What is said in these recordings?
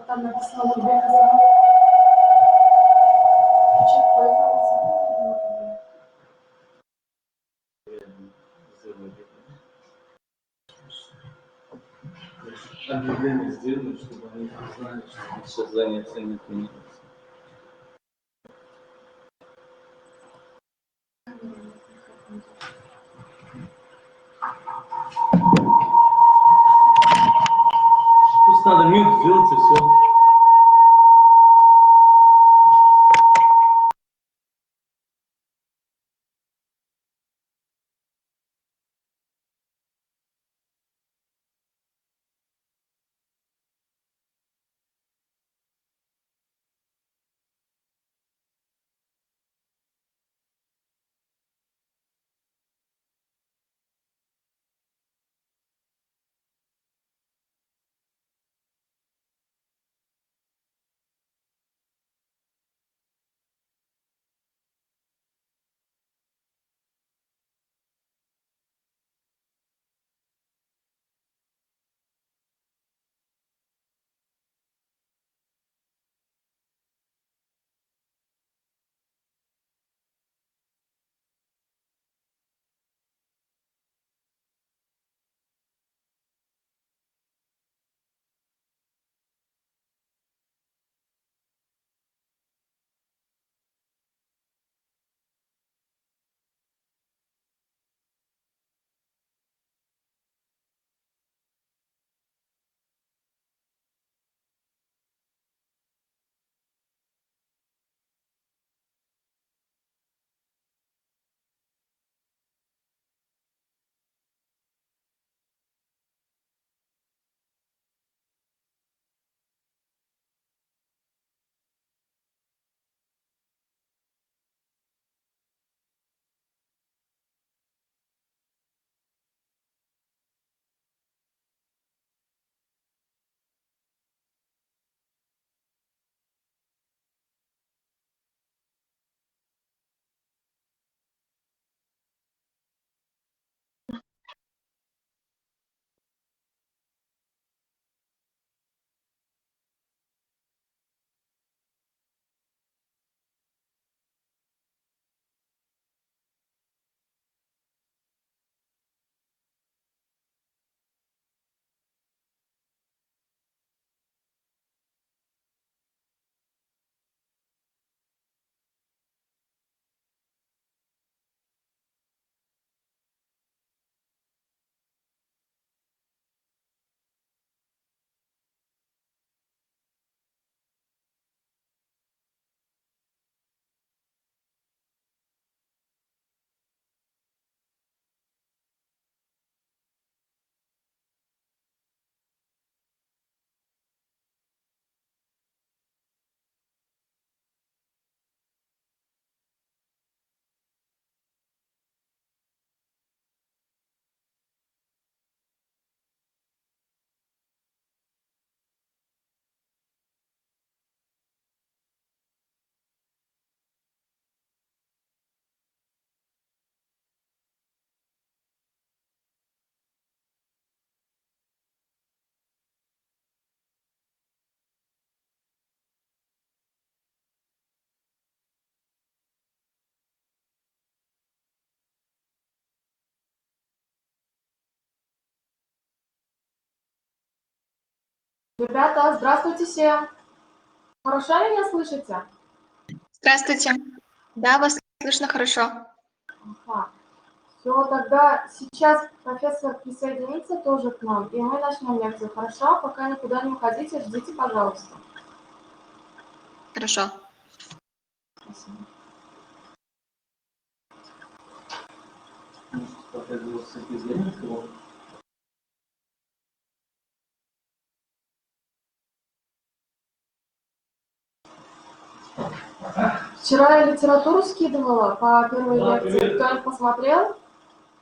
там написано Uzbek язык. Чек появился. Объявление сделано, чтобы они знали, что сейчас занятия не отменяются. Просто надо мьют сделать и все. Ребята, здравствуйте все. Хорошо меня слышите? Здравствуйте. Да, вас слышно хорошо. Ага. Все, тогда сейчас профессор присоединится тоже к нам, и мы начнем лекцию. Хорошо? Пока никуда не уходите, ждите, пожалуйста. Хорошо. Спасибо. Вчера я литературу скидывала по первой лекции. Кто-нибудь посмотрел?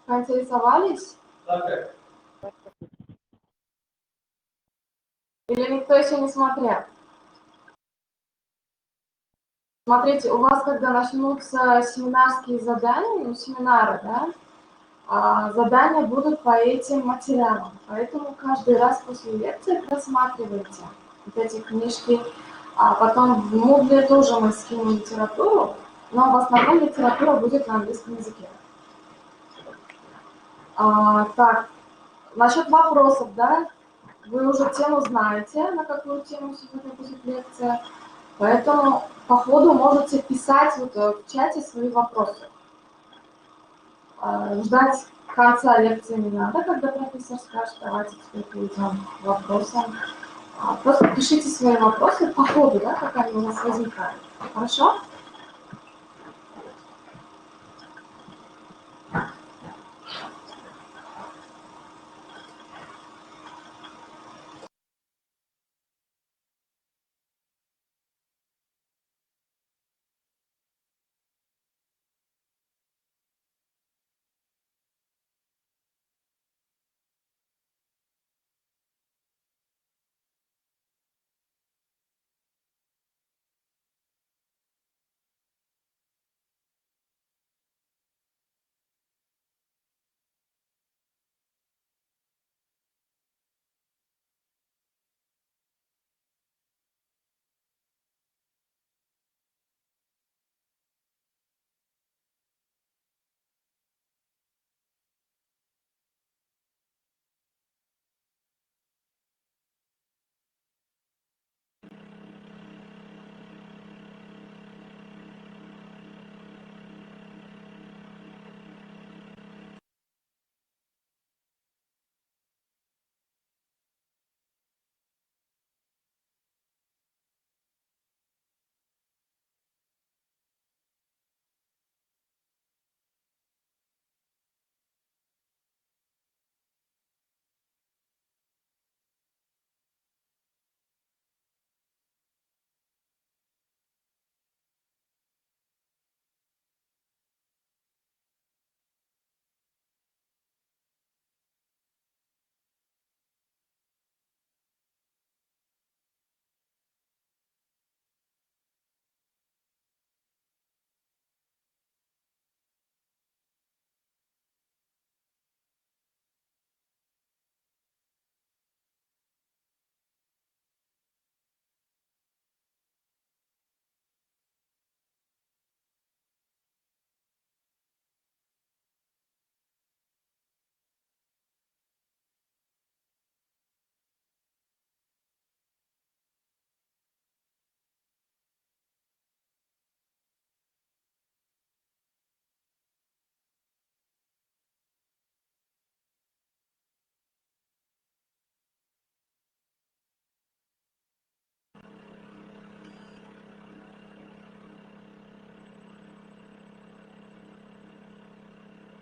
Поинтересовались? Или никто еще не смотрел? Смотрите, у вас, когда начнутся семинарские задания, ну, семинары, да, задания будут по этим материалам. Поэтому каждый раз после лекции просматривайте. вот эти книжки. А потом в Moodle тоже мы скинем литературу, но в основном литература будет на английском языке. Так, насчет вопросов, да, вы уже тему знаете, на какую тему сегодня будет лекция, поэтому по ходу можете писать вот в чате свои вопросы. Ждать конца лекции не надо, когда профессор скажет, давайте теперь перейдем к вопросам. Просто пишите свои вопросы по ходу, да, как они у нас возникают. Хорошо?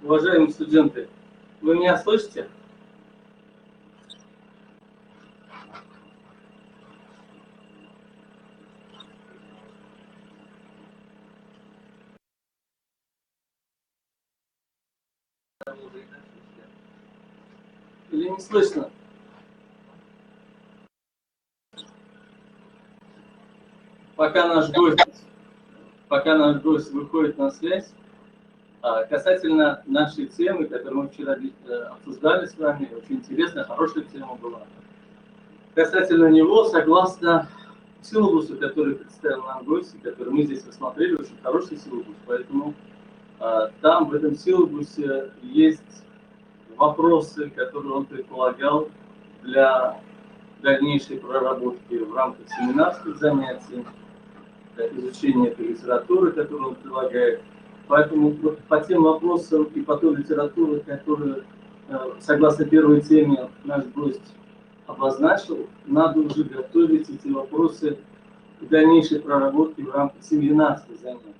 Уважаемые студенты, вы меня слышите? Или не слышно? Пока наш гость выходит на связь, касательно нашей темы, которую мы вчера обсуждали с вами, очень интересная, хорошая тема была. Касательно него, согласно силабусу, который представил нам гость, который мы здесь рассмотрели, очень хороший силабус, поэтому там в этом силабусе есть вопросы, которые он предполагал для дальнейшей проработки в рамках семинарских занятий, изучения этой литературы, которую он предлагает. Поэтому по тем вопросам и по той литературе, которую, согласно первой теме, наш гость обозначил, надо уже готовить эти вопросы к дальнейшей проработке в рамках семинарских занятий.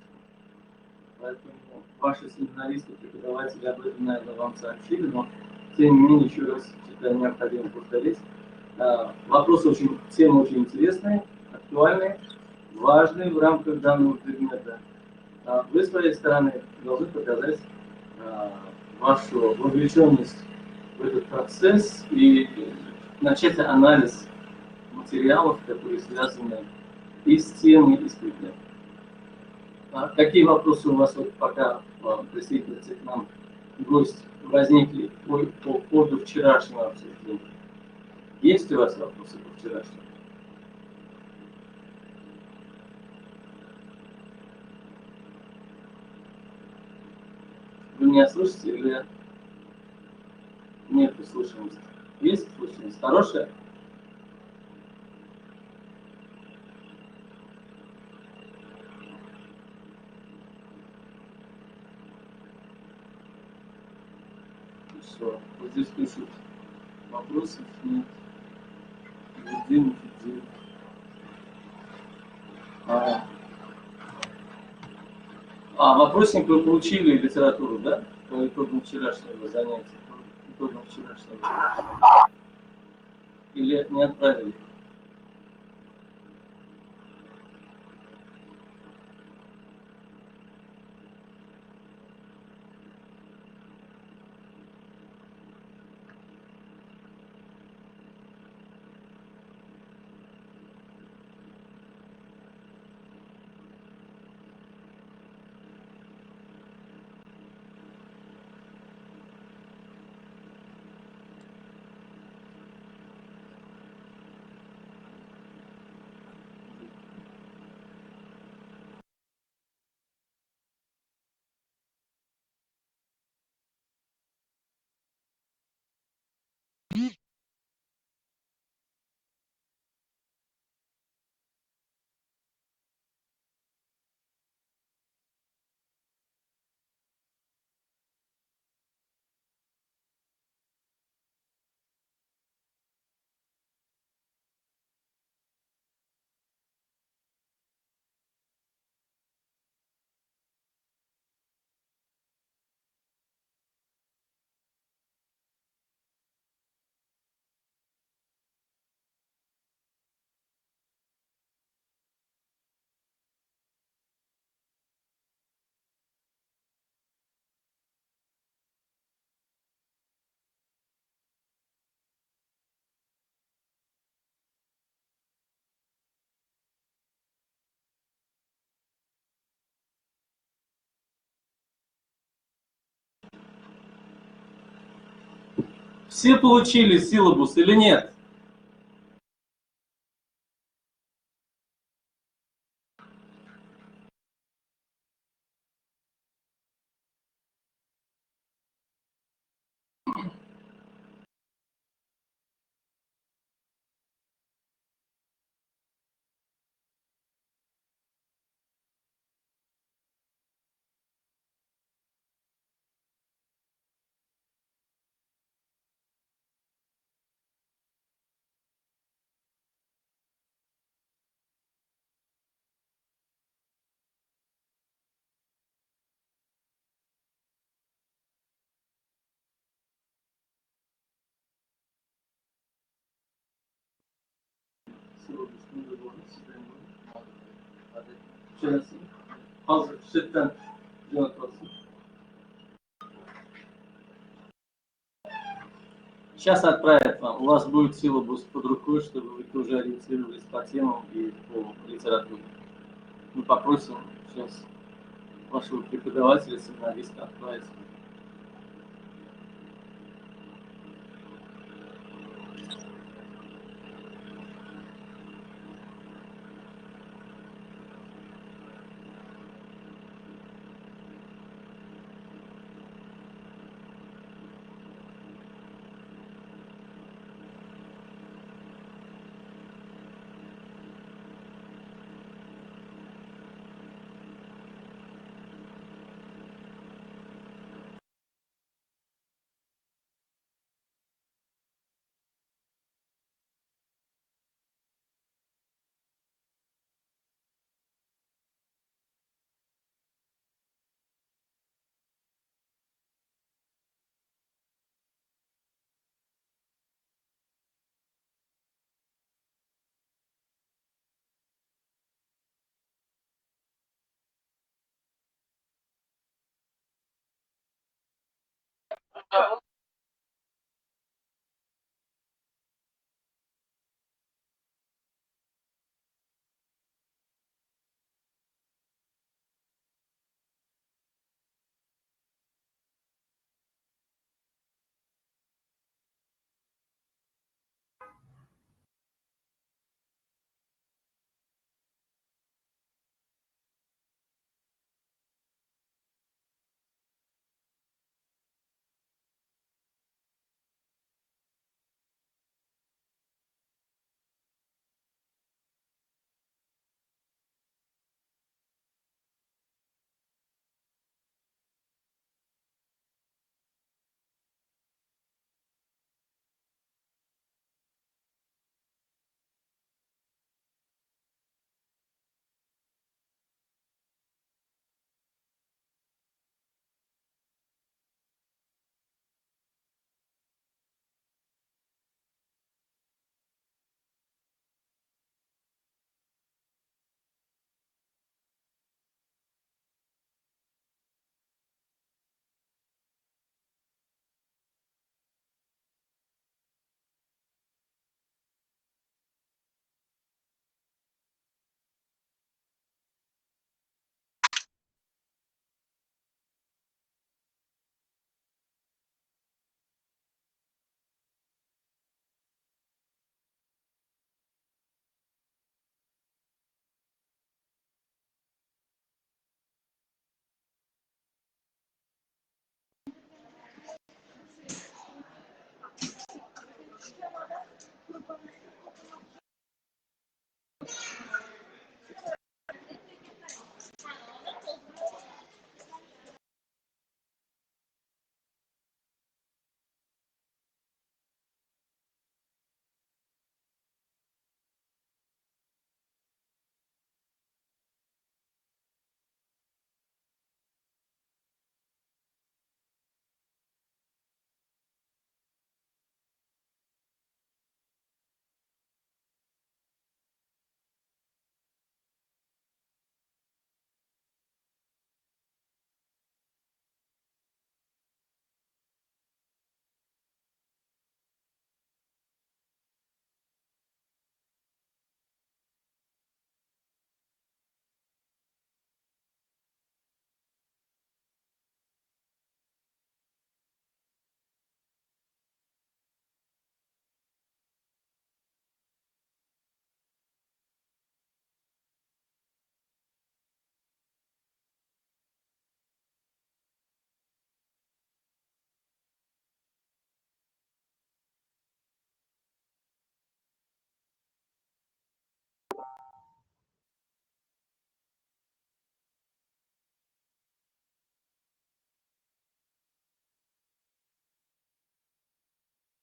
Поэтому ваши семинаристы, преподаватели об этом, наверное, вам сообщили, но тем не менее, еще раз считаю необходимо повторить. Тема очень интересная, актуальная, важная в рамках данного предмета. Вы, с своей стороны, должны показать вашу вовлеченность в этот процесс и начать анализ материалов, которые связаны и с темой, и с предметом. Какие вопросы у вас, вот, пока присоединится к нам гость, возникли по поводу вчерашнего обсуждения? Есть у вас вопросы по вчерашнему? меня слышите или нет слышимости? Есть слышимость? Хорошая? Все. Вот здесь пишут вопросов нет. День. А, вопросник вы получили литературу, да? По итогам вчерашнего занятия. По итогам вчерашнего. Или не отправили? Все получили силабус или нет? Hazır sütten yönetmesi. Сейчас отправят вам. У вас будет силабус под рукой, чтобы вы тоже ориентировались по темам и по литературе. Мы попросим сейчас вашего преподавателя, семинариста отправить.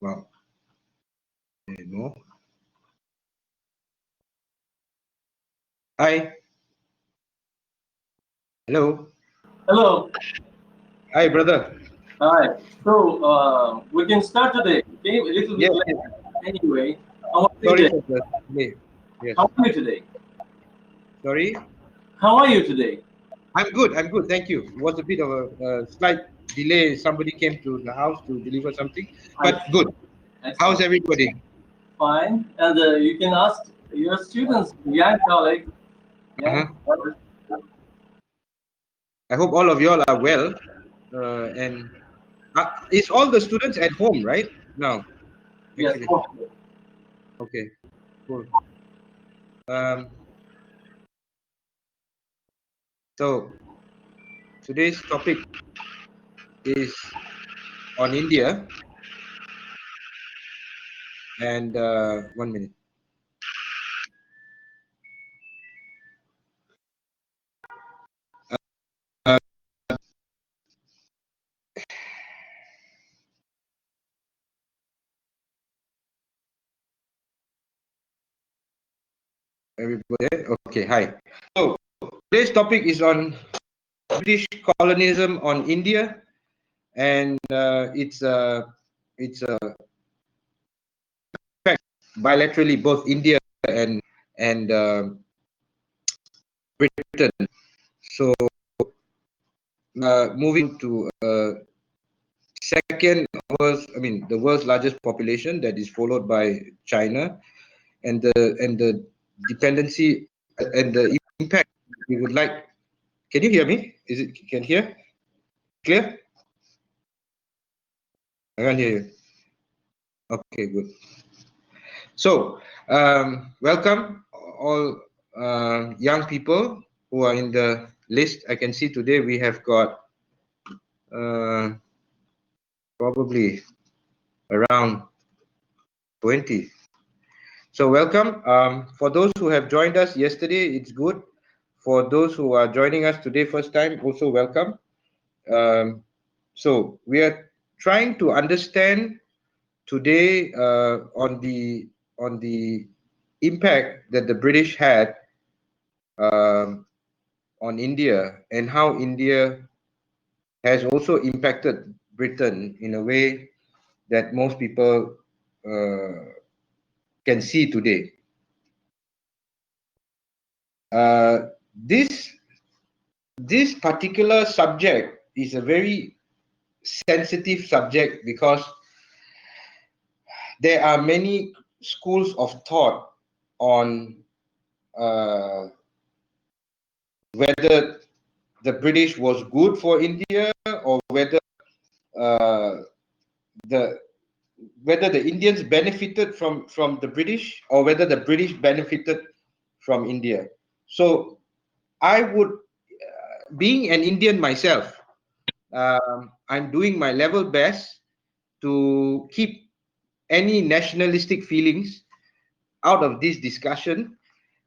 Wow. No. Hi. Hello. Hello. Hi, brother. Hi. So we can start today. Okay, a little bit Yes, late. yes. Anyway, how are you Sorry today? for the delay. Yes. How are you today? Sorry. How are you today? I'm good. I'm good. Thank you. It was a bit of a slight delay. Somebody came to the house to deliver something, I but good. How's excellent. everybody? Fine. And you can ask your students, young colleagues. Yeah. Uh-huh. I hope all of y'all are well. And it's all the students at home right now, Yes. actually. Okay. Okay, cool. Um, so today's topic is on India, and 1 minute. Uh, everybody there? Okay, hi. So today's topic is on British colonialism on India, and it's fact bilaterally both India and Britain. So moving to second world's, I mean, the world's largest population, that is followed by China, and the dependency and the impact we would like. Can you hear me? Is it can hear clear? I can't hear you. Okay, good. So welcome all young people who are in the list. I can see today we have got probably around 20. So welcome. For those who have joined us yesterday, it's good. For those who are joining us today first time, also welcome. So we are trying to understand today on the impact that the British had on India, and how India has also impacted Britain in a way that most people can see today. This particular subject is a very sensitive subject because there are many schools of thought on whether the British was good for India, or uh, the whether the Indians benefited from the British, or whether the British benefited from India. So I would, being an Indian myself, I'm doing my level best to keep any nationalistic feelings out of this discussion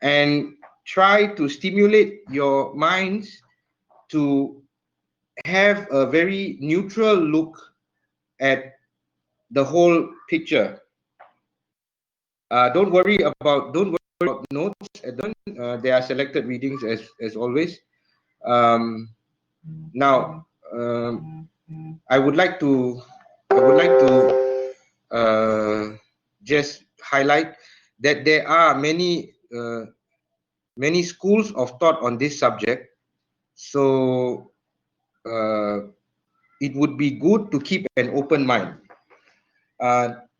and try to stimulate your minds to have a very neutral look at the whole picture. Don't worry about notes. There are selected readings as always. Now, I would like to just highlight that there are many schools of thought on this subject. So it would be good to keep an open mind.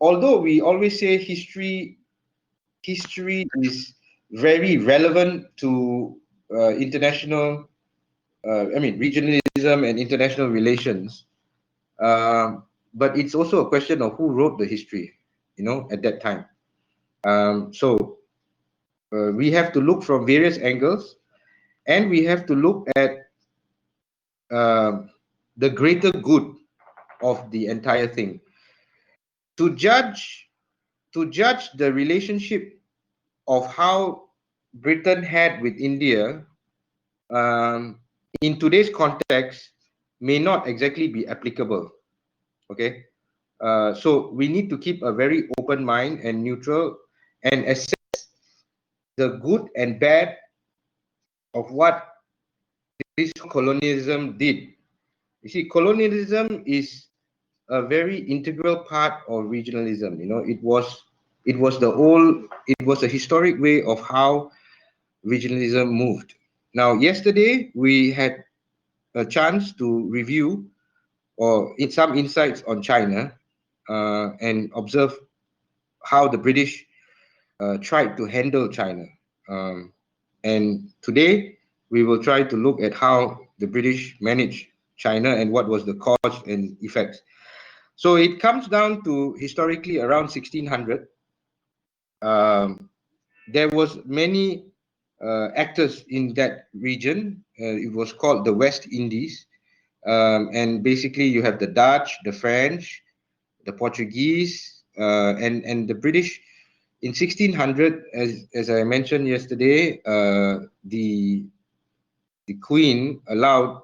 Although we always say history is very relevant to international, regionalism and international relations. But it's also a question of who wrote the history, at that time. So we have to look from various angles, and we have to look at the greater good of the entire thing. To judge the relationship of how Britain had with India in today's context may not exactly be applicable. Okay, so we need to keep a very open mind and neutral and assess the good and bad of what this colonialism did. You see, colonialism is a very integral part of regionalism. It was a historic way of how regionalism moved. Now, yesterday we had a chance to review or some insights on China and observe how the British tried to handle China. And today we will try to look at how the British managed China and what was the cause and effects. So it comes down to historically around 1600. There was many actors in that region. It was called the West Indies. And basically you have the Dutch, the French, the Portuguese, and the British. In 1600, as I mentioned yesterday, the Queen allowed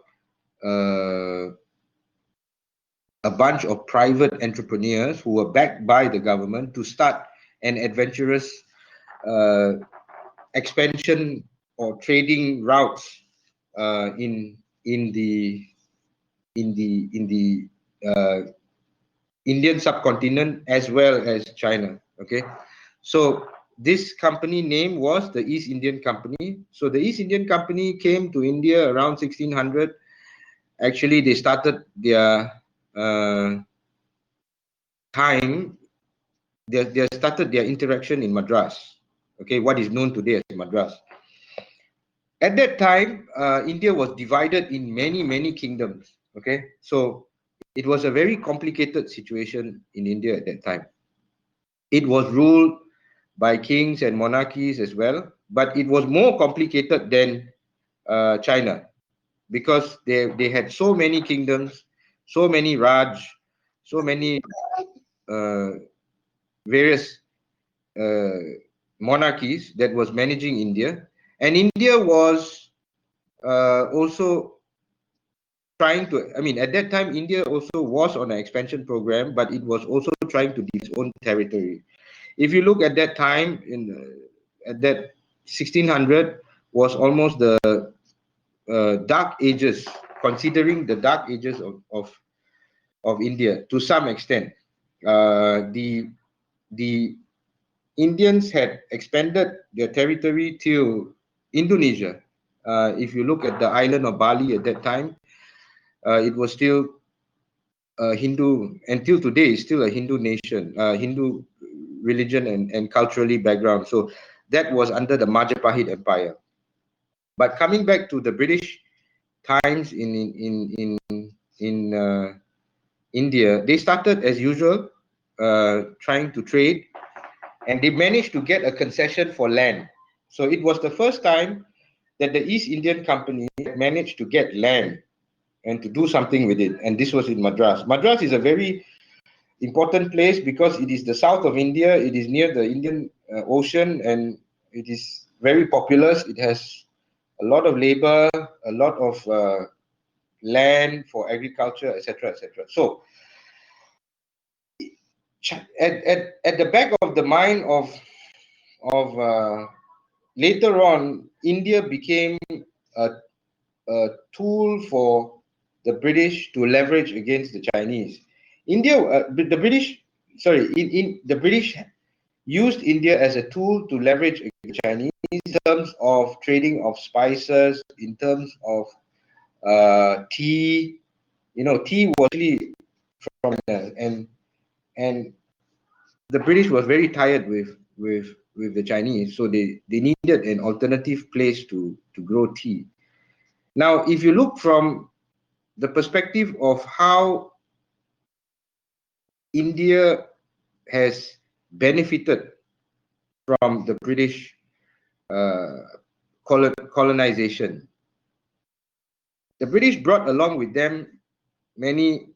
a bunch of private entrepreneurs who were backed by the government to start an adventurous expansion or trading routes in the Indian subcontinent as well as China. Okay, so this company name was the East Indian Company. So the East Indian Company came to India around 1600. Actually, they started their interaction in Madras. Okay, what is known today as Madras. At that time, India was divided in many kingdoms. Okay, so it was a very complicated situation in India at that time. It was ruled by kings and monarchies as well, but it was more complicated than China because they had so many kingdoms, so many Raj, so many various monarchies that was managing India. And India was also trying to, at that time, India also was on an expansion program, but it was also trying to develop its own territory. If you look at that time, at that 1600 was almost the dark ages, considering the dark ages of India to some extent. The Indians had expanded their territory to Indonesia. If you look at the island of Bali at that time, it was still Hindu, until today, is still a Hindu nation, Hindu religion and culturally background. So that was under the Majapahit Empire. But coming back to the British times in India, they started as usual, trying to trade, and they managed to get a concession for land. So it was the first time that the East Indian Company managed to get land and to do something with it. And this was in Madras. Madras is a very important place because it is the south of India. It is near the Indian Ocean, and it is very populous. It has a lot of labor, a lot of land for agriculture, etc., etc. So at the back of the mind of later on, India became a tool for the British to leverage against the Chinese. The British, sorry, the British used India as a tool to leverage against the Chinese in terms of trading of spices, in terms of tea. You know, tea was really from and the British was very tired with the Chinese, so they needed an alternative place to grow tea. Now, if you look from the perspective of how India has benefited from the British colonization, the British brought along with them many.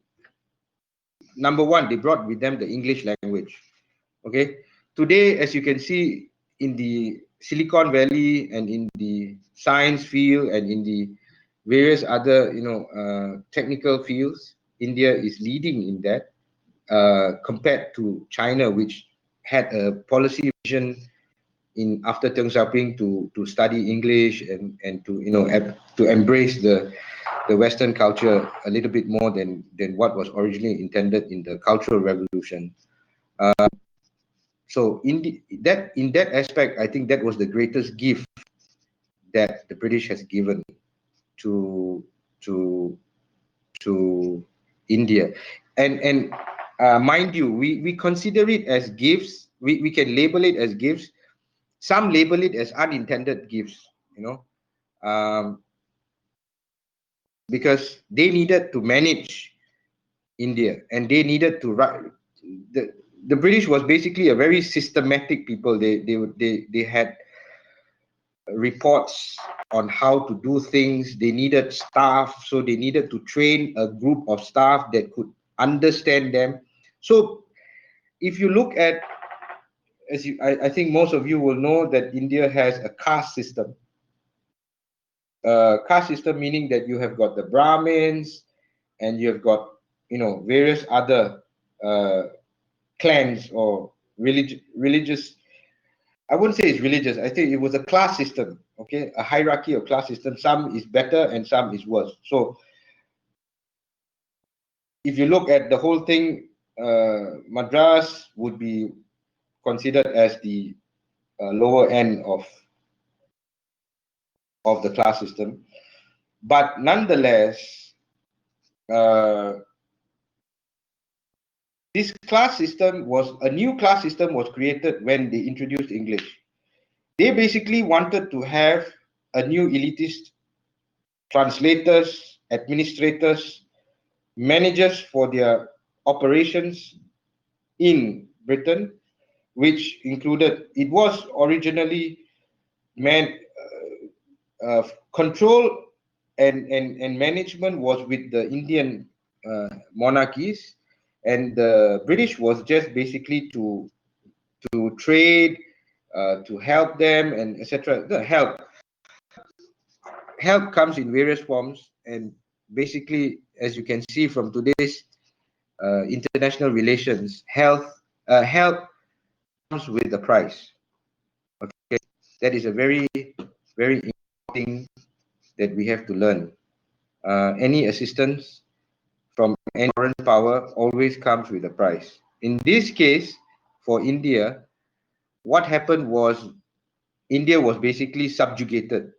Number one, they brought with them the English language. Okay, today, as you can see in the Silicon Valley and in the science field and in the various other, technical fields, India is leading in that compared to China, which had a policy vision in after Deng Xiaoping to study English and to to embrace the Western culture a little bit more than what was originally intended in the Cultural Revolution. So in that aspect, I think that was the greatest gift that the British has given to India, and mind you, we consider it as gifts. We can label it as gifts. Some label it as unintended gifts, because they needed to manage India and they needed to write. The British was basically a very systematic people. They had reports on how to do things. They needed staff, so they needed to train a group of staff that could understand them. So if you look at, I think most of you will know that India has a caste system. Caste system meaning that you have got the Brahmins and you have got various other clans or religious. I wouldn't say it's religious. I think it was a class system, okay, a hierarchy of class system. Some is better and some is worse. So if you look at the whole thing, Madras would be considered as the lower end of the class system. But nonetheless, this class system a new class system was created when they introduced English. They basically wanted to have a new elitist translators, administrators, managers for their operations in Britain, which included, it was originally meant control and management was with the Indian monarchies, and the British was just basically to trade, to help them and etc. The help comes in various forms, and basically, as you can see from today's international relations, help comes with the price. Okay, that is a very important thing that we have to learn. Any assistance from any foreign power always comes with a price. In this case, for India, what happened was India was basically subjugated.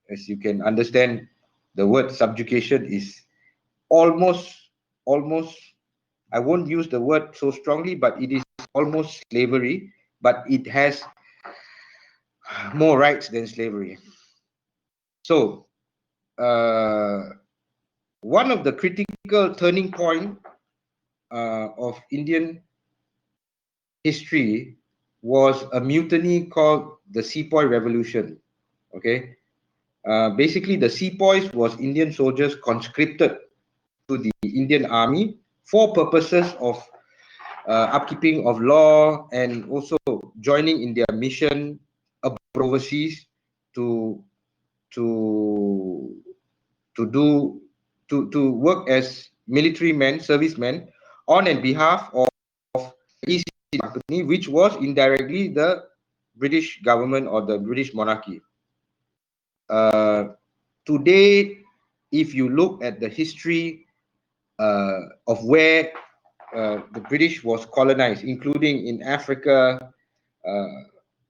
As you can understand, the word subjugation is almost, I won't use the word so strongly, but it is almost slavery, but it has more rights than slavery. So, one of the critical turning point of Indian history was a mutiny called the Sepoy Revolution. Okay, basically the Sepoys was Indian soldiers conscripted to the Indian army for purposes of upkeeping of law and also joining in their mission overseas to to to work as military men, servicemen on and behalf of East India Company, which was indirectly the British government or the British monarchy. Today, if you look at the history of where the British was colonized, including in Africa,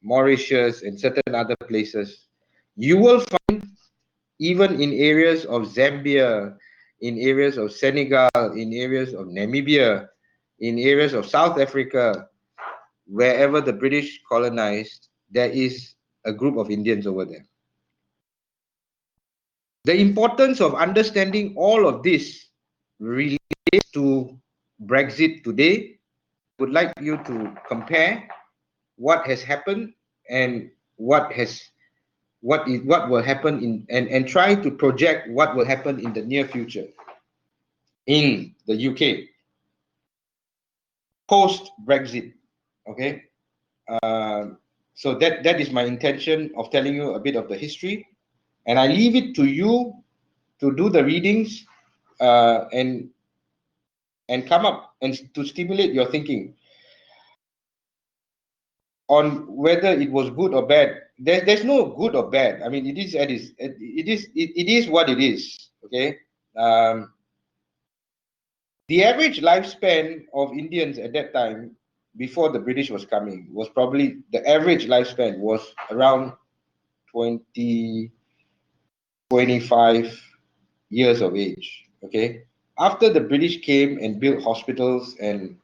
Mauritius, and certain other places, you will find even in areas of Zambia, in areas of Senegal, in areas of Namibia, in areas of South Africa, wherever the British colonized, there is a group of Indians over there. The importance of understanding all of this relates to Brexit today. I would like you to compare what has happened and what will happen in and try to project what will happen in the near future in the UK post Brexit. Okay, so that is my intention of telling you a bit of the history, and I leave it to you to do the readings and come up and to stimulate your thinking on whether it was good or bad. There's no good or bad. I mean, it is what it is. Okay. The average lifespan of Indians at that time, before the British was coming, was probably the average lifespan was around 20, 25 years of age. Okay. After the British came and built hospitals and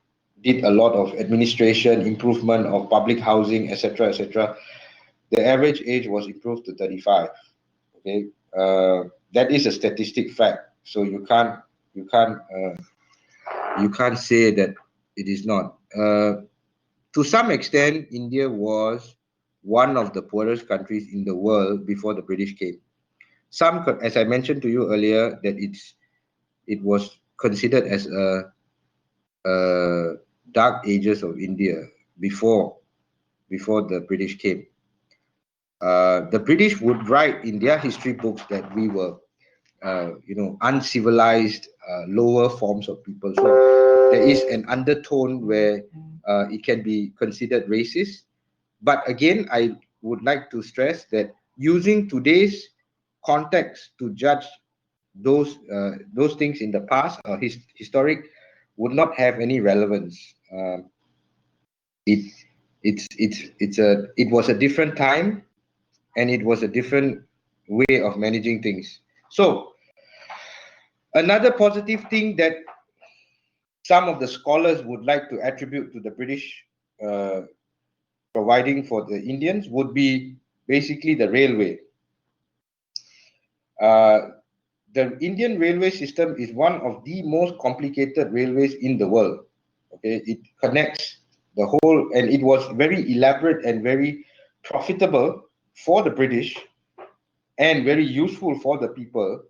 did a lot of administration, improvement of public housing, etc., etc., the average age was improved to 35. Okay, that is a statistic fact. So you can't say that it is not. To some extent, India was one of the poorest countries in the world before the British came. Some, as I mentioned to you earlier, that it was considered as a dark ages of India before the British came. The British would write in their history books that we were, uncivilized, lower forms of people. So there is an undertone where it can be considered racist. But again, I would like to stress that using today's context to judge those things in the past or historic would not have any relevance. It was a different time, and it was a different way of managing things. So another positive thing that some of the scholars would like to attribute to the British providing for the Indians would be basically the railway. The Indian railway system is one of the most complicated railways in the world. Okay, it connects the whole, and it was very elaborate and very profitable for the British and very useful for the people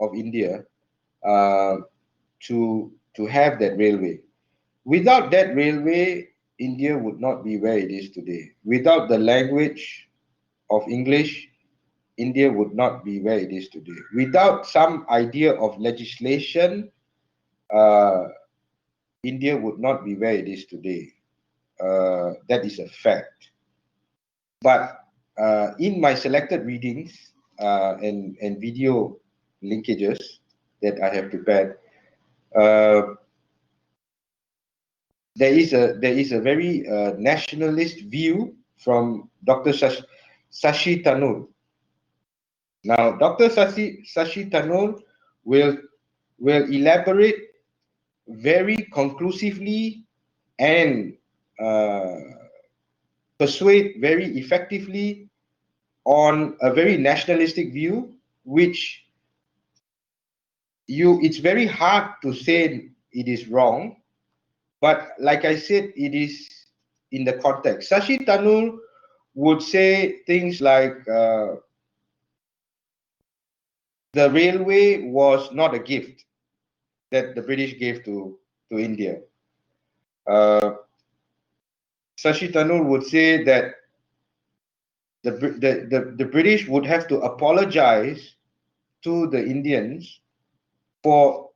of India to have that railway. Without that railway, India would not be where it is today. Without the language of English, India would not be where it is today. Without some idea of legislation, India would not be where it is today. That is a fact. But in my selected readings and video linkages that I have prepared, there is a very nationalist view from Dr. Sashi Thakur. Now, Dr. Sashi Thakur will elaborate very conclusively and persuade very effectively on a very nationalistic view, which it's very hard to say it is wrong, but like I said, it is in the context. Sashi Thakur would say things like the railway was not a gift that the British gave to to India. Shashi Tharoor would say that the British would have to apologize to the Indians for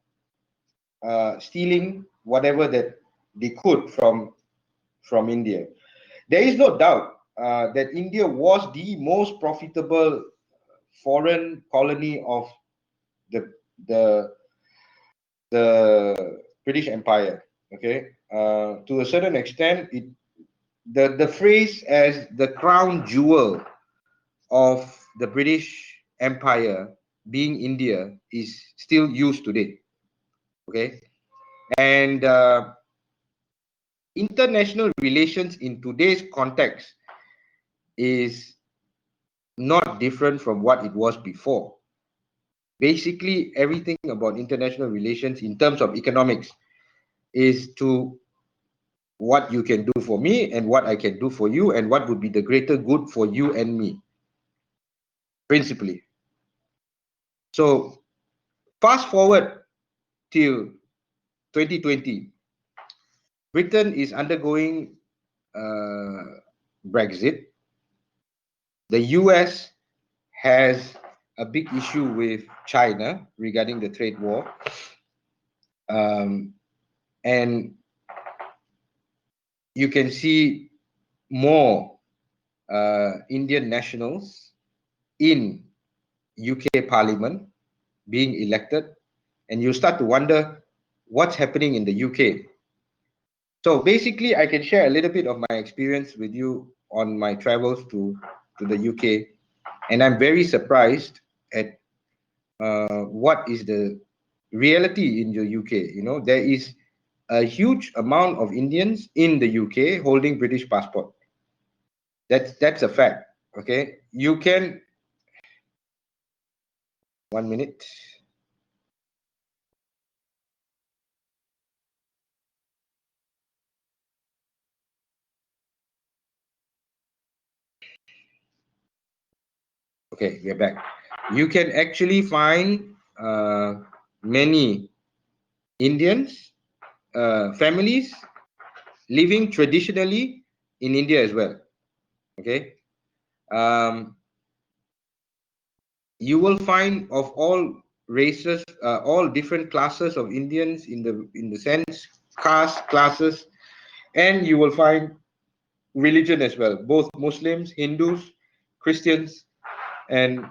stealing whatever that they could from India. There is no doubt that India was the most profitable foreign colony of the British Empire. Okay, to a certain extent, the phrase as the crown jewel of the British Empire being India is still used today. Okay, and international relations in today's context is not different from what it was before. Basically, everything about international relations in terms of economics is to what you can do for me and what I can do for you and what would be the greater good for you and me, principally. So fast forward till 2020, Britain is undergoing Brexit. The US has a big issue with China regarding the trade war. And you can see more Indian nationals in UK Parliament being elected, and you start to wonder what's happening in the UK. So basically, I can share a little bit of my experience with you on my travels to the UK, and I'm very surprised at what is the reality in the UK. You know, there is a huge amount of Indians in the UK holding British passport. That's a fact. Okay, you can. 1 minute. Okay, we're back. You can actually find many Indians families living traditionally in India as well. Okay, you will find of all races, all different classes of Indians in the sense caste classes, and you will find religion as well, both Muslims, Hindus, Christians, and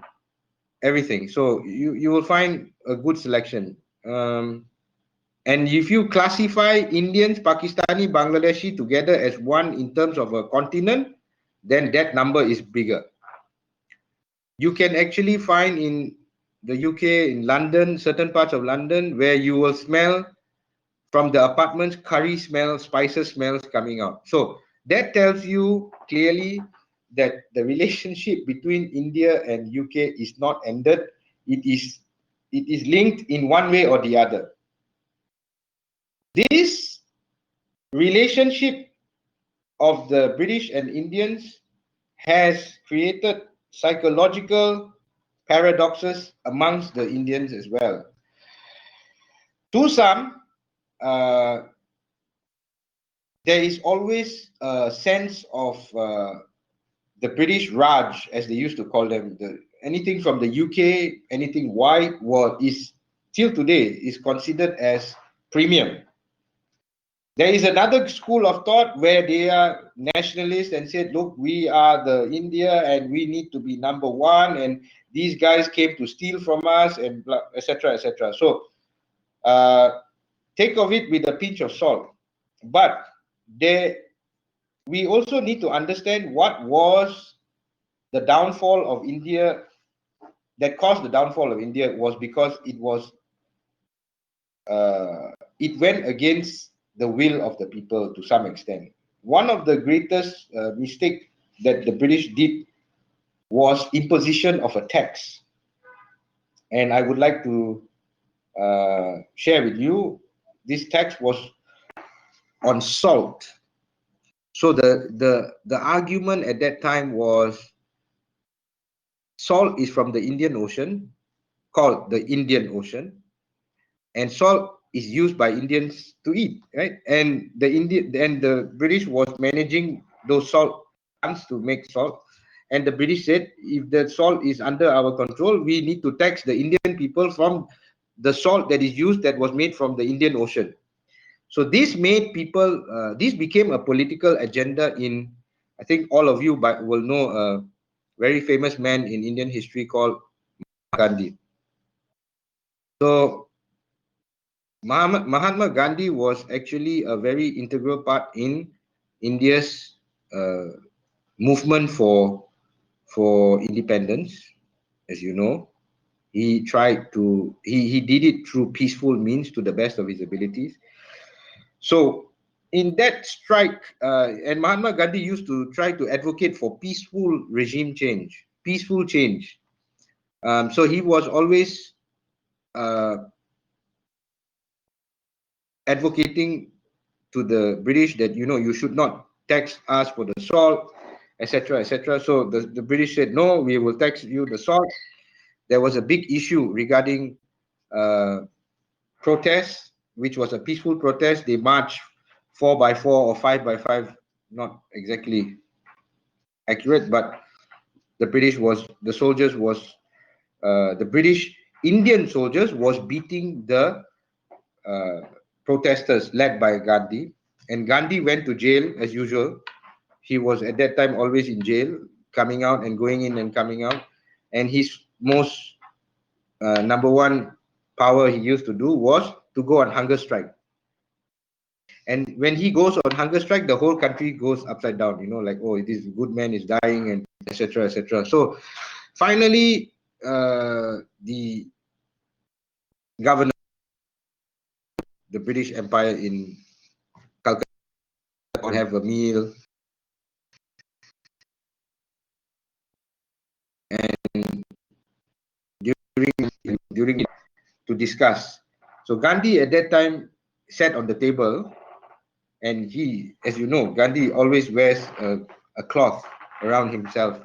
everything. So you will find a good selection. And if you classify Indians, Pakistani, Bangladeshi together as one in terms of a continent, then that number is bigger. You can actually find in the UK, in London, certain parts of London, where you will smell from the apartments curry smells, spices smells coming out. So that tells you clearly that the relationship between India and UK is not ended. It is linked in one way or the other. This relationship of the British and Indians has created psychological paradoxes amongst the Indians as well. To some, there is always a sense of the British Raj, as they used to call them. Anything from the UK, anything white, is till today is considered as premium. There is another school of thought where they are nationalists and said, look, we are the India and we need to be number one, and these guys came to steal from us, and etc., etc. So take of it with a pinch of salt. But we also need to understand what was the downfall of India. That caused the downfall of India was because it went against the will of the people to some extent. One of the greatest mistake that the British did was imposition of a tax. And I would like to share with you, this tax was on salt. So the argument at that time was salt is from the Indian Ocean, called the Indian Ocean, and salt is used by Indians to eat, right? And the British was managing those salt plants to make salt. And the British said, if the salt is under our control, we need to tax the Indian people from the salt that is used that was made from the Indian Ocean. So this made people, this became a political agenda in, I think all of you will know a very famous man in Indian history called Gandhi. So Mahatma Gandhi was actually a very integral part in India's movement for independence. As you know, he tried to he did it through peaceful means to the best of his abilities. So in that strike, and Mahatma Gandhi used to try to advocate for peaceful regime change, peaceful change. So he was always advocating to the British that, you know, you should not tax us for the salt, etc., etc. So the British said, no, we will tax you the salt. There was a big issue regarding protests, which was a peaceful protest. They marched 4 by 4 or 5 by 5, not exactly accurate, but the British Indian soldiers was beating the protesters led by Gandhi, and Gandhi went to jail as usual. He was at that time always in jail, coming out and going in and coming out, and his most number one power he used to do was to go on hunger strike. And when he goes on hunger strike, the whole country goes upside down, you know, like, oh, this good man is dying, and etc., etc. So finally, the governor, the British Empire in Calcutta, would have a meal, and during it, to discuss. So Gandhi at that time sat on the table, and he, as you know, Gandhi always wears a cloth around himself.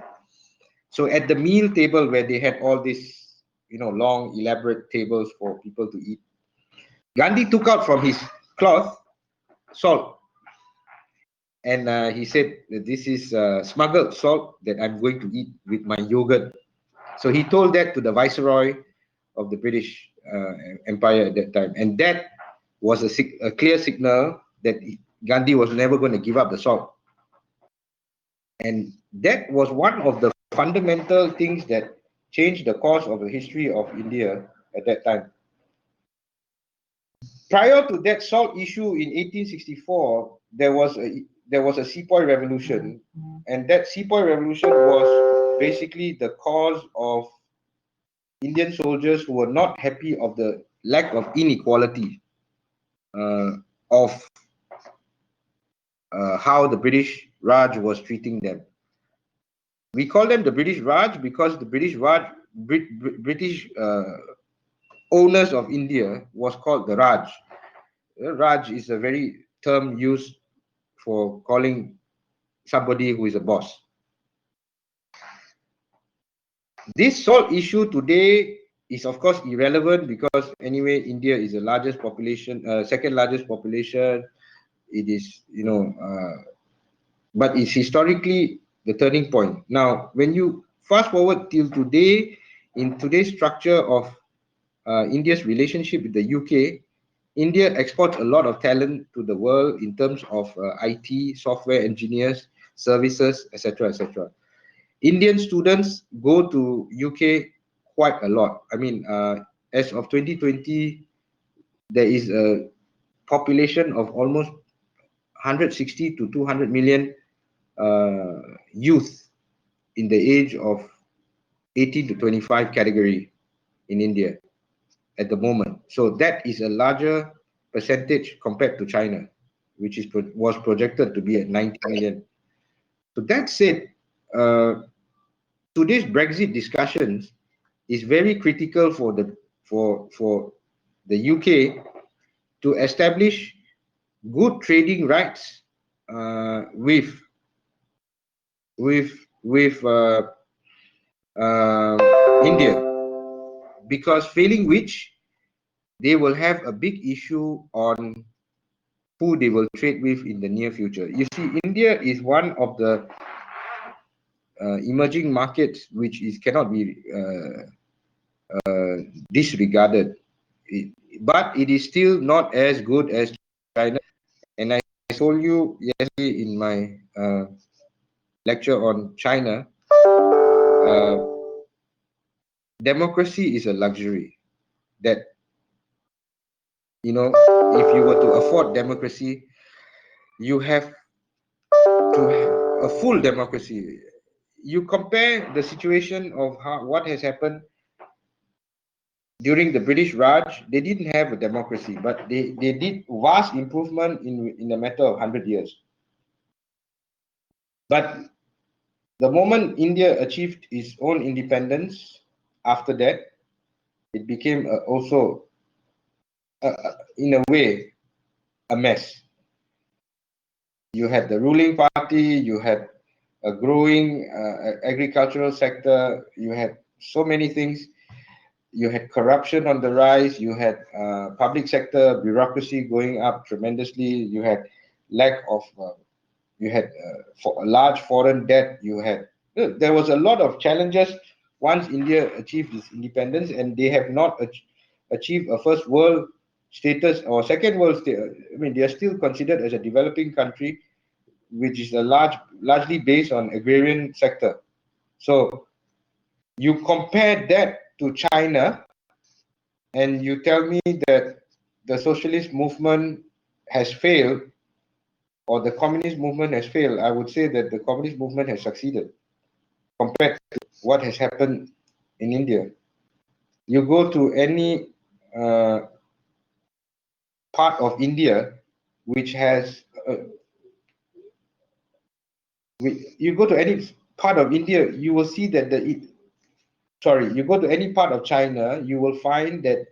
So at the meal table where they had all these, you know, long, elaborate tables for people to eat, Gandhi took out from his cloth salt, and he said, this is smuggled salt that I'm going to eat with my yogurt. So he told that to the viceroy of the British Empire at that time, and that was a clear signal that Gandhi was never going to give up the salt. And that was one of the fundamental things that changed the course of the history of India at that time. Prior to that salt issue in 1864, there was a Sepoy revolution, and that Sepoy revolution was basically the cause of Indian soldiers who were not happy of the lack of inequality of how the British Raj was treating them. We call them the British Raj because the British owners of India was called the Raj. Raj is a very term used for calling somebody who is a boss. This salt issue today is of course irrelevant because anyway India is the largest population, second largest population. It is, you know, but it's historically the turning point. Now, when you fast forward till today, in today's structure of India's relationship with the UK, India exports a lot of talent to the world in terms of IT, software engineers, services, etc., etc. Indian students go to UK quite a lot. I mean, as of 2020, there is a population of almost 160 to 200 million youth in the age of 18 to 25 category in India at the moment. So that is a larger percentage compared to China, which was projected to be at 90 million. So that said, today's Brexit discussions is very critical for the UK to establish good trading rights with India, because failing which they will have a big issue on who they will trade with in the near future. You see, India is one of the emerging markets which is cannot be disregarded. But it is still not as good as China. And I told you yesterday in my lecture on China, democracy is a luxury that, you know, if you were to afford democracy, you have to have a full democracy. You compare the situation of what has happened during the British Raj. They didn't have a democracy, but they did vast improvement in a matter of 100 years. But the moment India achieved its own independence, after that, it became also, in a way, a mess. You had the ruling party, you had a growing agricultural sector, you had so many things. You had corruption on the rise, you had public sector bureaucracy going up tremendously, you had lack of, you had for a large foreign debt, you had, there was a lot of challenges once India achieved its independence, and they have not achieved a first world status or second world status. I mean, they are still considered as a developing country, which is largely based on agrarian sector. So you compare that to China, and you tell me that the socialist movement has failed or the communist movement has failed. I would say that the communist movement has succeeded compared to what has happened in India. You go to any part of India which has, you go to any part of India, you will see that you go to any part of China, you will find that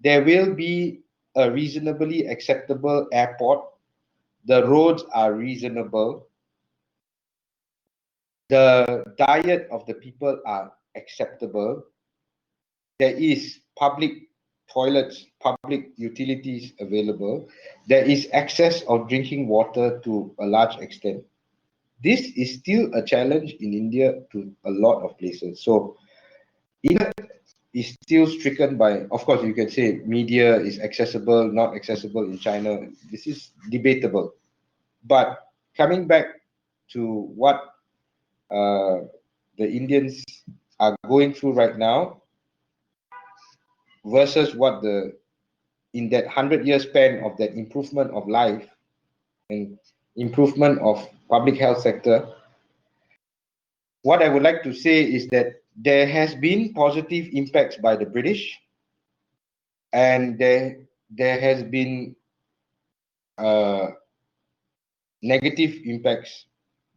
there will be a reasonably acceptable airport. The roads are reasonable. The diet of the people are acceptable. There is public toilets, public utilities available. There is access of drinking water to a large extent. This is still a challenge in India to a lot of places. So India is still stricken by, of course, you can say media is accessible, not accessible in China. This is debatable. But coming back to what the Indians are going through right now versus what in that 100-year span of that improvement of life and improvement of public health sector, what I would like to say is that there has been positive impacts by the British, and there has been negative impacts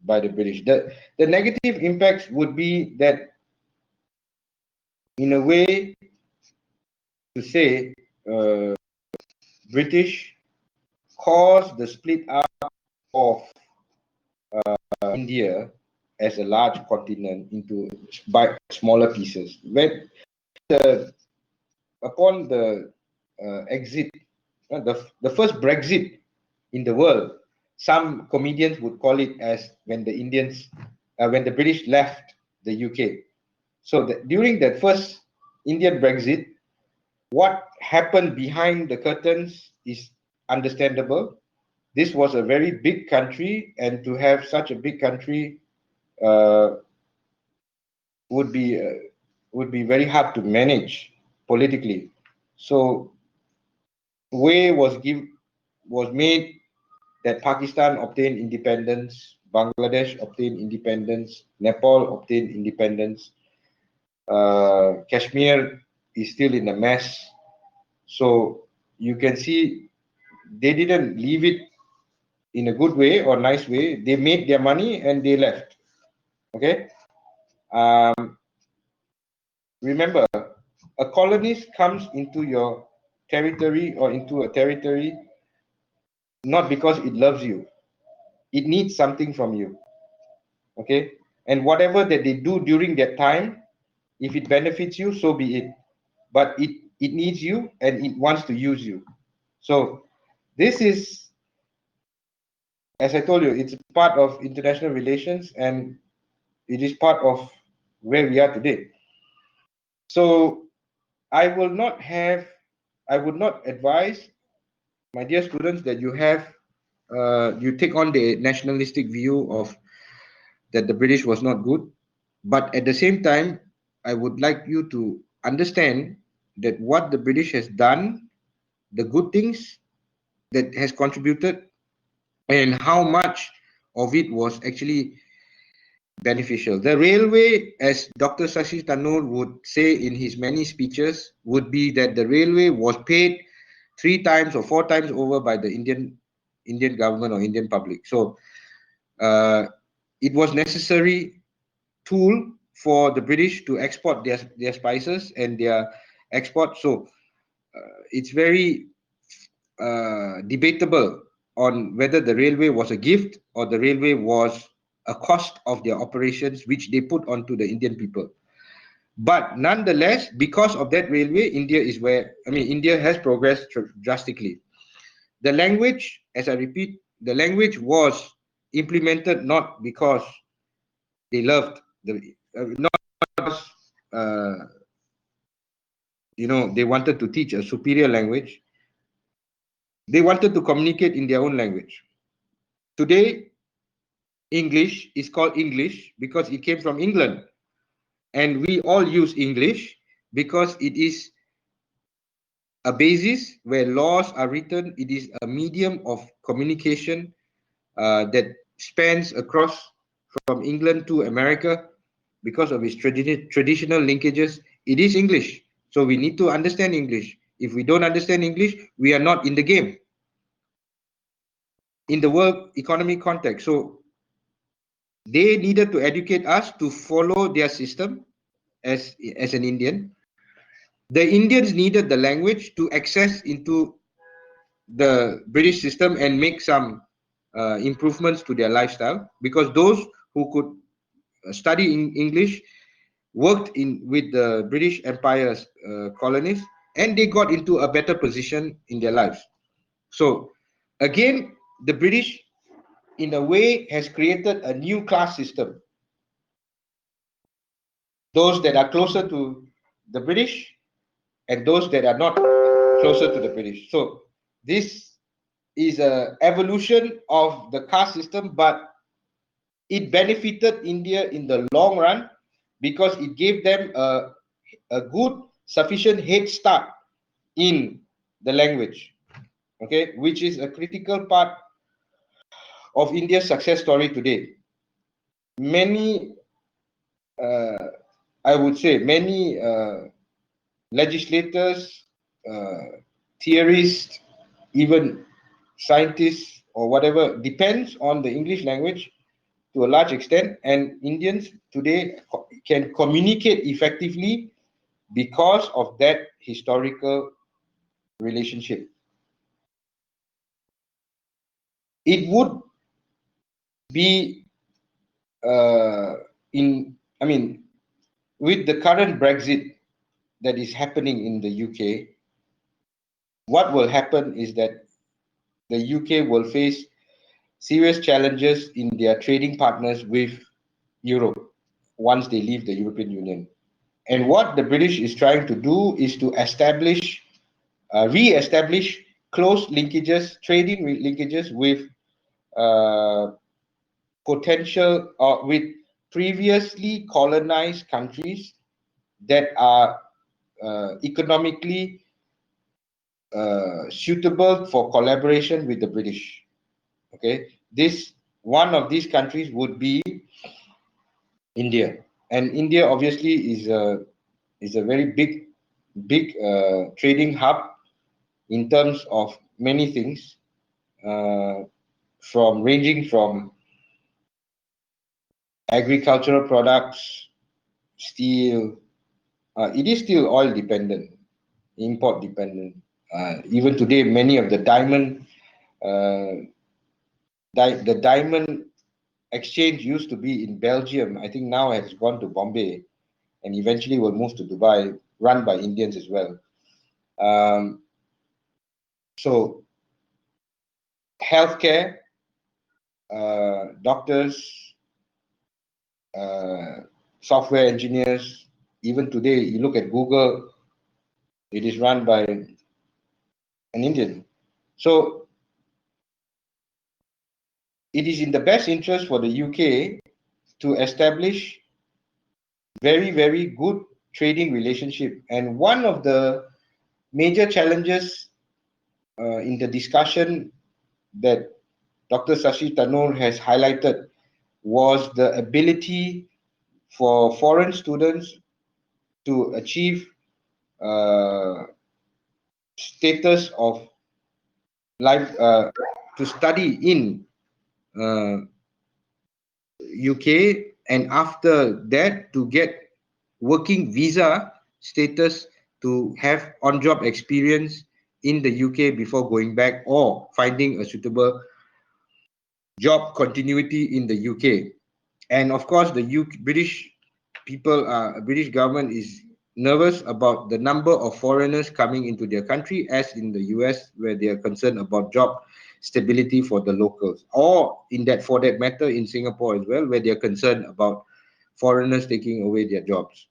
by the British. The negative impacts would be that, in a way, to say, British caused the split up of India as a large continent into by smaller pieces. When upon the exit, the first Brexit in the world, some comedians would call it as when the British left the UK. So during that first Indian Brexit, what happened behind the curtains is understandable. This was a very big country, and to have such a big country would be very hard to manage politically. So way was made that Pakistan obtained independence, Bangladesh obtained independence, Nepal obtained independence, Kashmir is still in a mess. So you can see they didn't leave it in a good way or nice way. They made their money and they left. Okay. Remember, a colonist comes into your territory or into a territory not because it loves you. It needs something from you. Okay. And whatever that they do during that time, if it benefits you, so be it. But it needs you and it wants to use you. So this is, as I told you, it's part of international relations and it is part of where we are today. So I would not advise my dear students that you take on the nationalistic view of that the British was not good. But at the same time, I would like you to understand that what the British has done, the good things that has contributed, and how much of it was actually beneficial. The railway, as Dr. Shashi Tharoor would say in his many speeches, would be that the railway was paid 3 times or 4 times over by the Indian government or Indian public. So it was necessary tool for the British to export their spices and their export. So it's very debatable on whether the railway was a gift or the railway was a cost of their operations which they put onto the Indian people. But nonetheless, because of that railway, India has progressed drastically. The language, as I repeat, the language was implemented not because they loved not because they wanted to teach a superior language. They wanted to communicate in their own language. Today, English is called English because it came from England, and we all use English because it is a basis where laws are written. It is a medium of communication that spans across from England to America because of its traditional linkages. It is English, so we need to understand English. If we don't understand English, we are not in the game in the world economic context. So they needed to educate us to follow their system as an Indian. The Indians needed the language to access into the British system and make some improvements to their lifestyle, because those who could study in English worked with the British Empire's colonies, and they got into a better position in their lives. So again, the British in a way has created a new class system. Those that are closer to the British and those that are not closer to the British. So this is a evolution of the caste system, but it benefited India in the long run because it gave them a good, sufficient head start in the language, okay, which is a critical part of India's success story today. Many, I would say, many legislators, theorists, even scientists or whatever depends on the English language to a large extent, and Indians today can communicate effectively because of that historical relationship. It would be with the current Brexit that is happening in the UK, what will happen is that the UK will face serious challenges in their trading partners with Europe once they leave the European Union. And what the British is trying to do is to re-establish close linkages, trading linkages with with previously colonized countries that are economically suitable for collaboration with the British. Okay, one of these countries would be India, and India obviously is a very big trading hub in terms of many things, ranging from agricultural products, steel. It is still oil dependent, import dependent. Even today, many of the the diamond exchange used to be in Belgium. I think now has gone to Bombay, and eventually will move to Dubai, run by Indians as well. So healthcare, doctors, software engineers, even today, you look at Google, it is run by an Indian. So it is in the best interest for the UK to establish very, very good trading relationship. And one of the major challenges in the discussion that Dr. Shashi Tharoor has highlighted was the ability for foreign students to achieve status of life, to study in UK, and after that to get working visa status to have on-job experience in the UK before going back or finding a suitable job continuity in the UK. And of course, the British people, British government is nervous about the number of foreigners coming into their country, as in the US, where they are concerned about job stability for the locals, or for that matter, in Singapore as well, where they are concerned about foreigners taking away their jobs.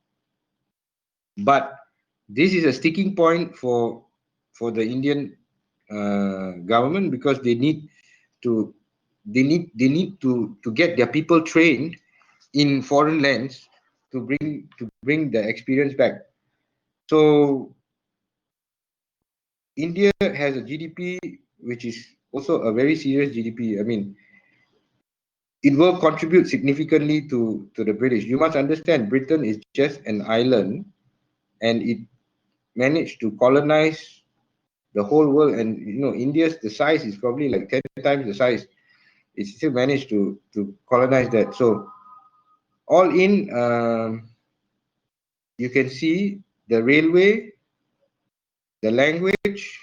But this is a sticking point for the Indian government, because they need to get their people trained in foreign lands to bring the experience back. So India has a GDP which is also a very serious GDP. I mean, it will contribute significantly to the British. You must understand, Britain is just an island, and it managed to colonize the whole world. And the size is probably like 10 times the size. It still managed to colonize that. So all in, you can see the railway, the language,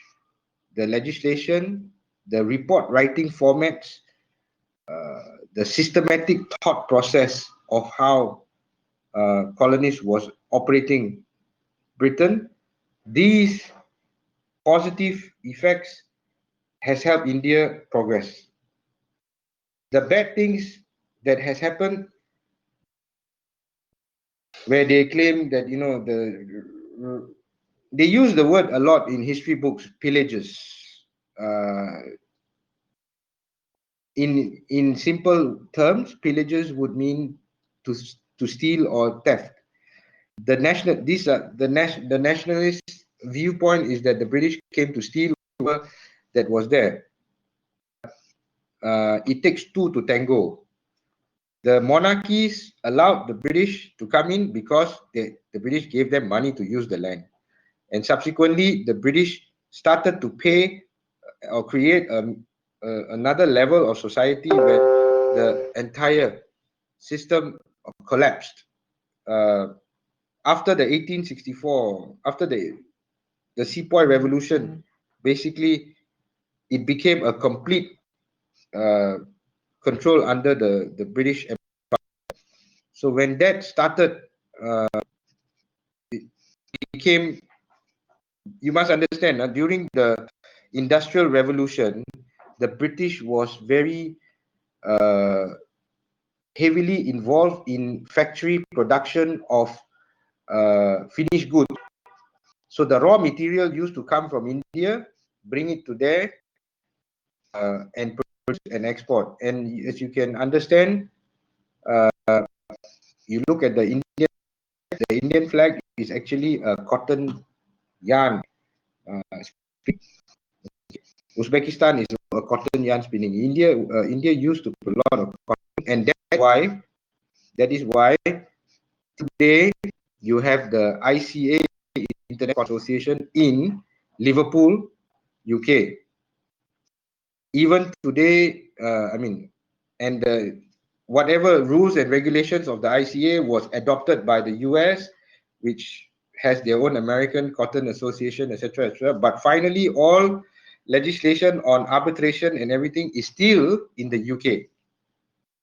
the legislation, the report writing formats, the systematic thought process of how colonies was operating Britain. These positive effects has helped India progress. The bad things that has happened, where they claim that they use the word a lot in history books, pillages. In simple terms, pillages would mean to steal or theft. The nationalist viewpoint is that the British came to steal whatever that was there. It takes two to tango. The monarchies allowed the British to come in because the British gave them money to use the land. And subsequently, the British started to pay or create another level of society where the entire system collapsed. After the 1864, after the Sepoy Revolution, basically it became a complete control under the British Empire. So when that started, it became, you must understand, during the Industrial Revolution, the British was very heavily involved in factory production of finished goods. So the raw material used to come from India, bring it to there, and produce and export. And as you can understand, you look at the Indian flag is actually a cotton yarn. Uzbekistan is a cotton yarn spinning. India used to put a lot of cotton, and that is why today you have the ICA, Internet Association, in Liverpool, UK. Even today, and whatever rules and regulations of the ICA was adopted by the US, which has their own American Cotton Association, etc., etc. But finally, all legislation on arbitration and everything is still in the UK.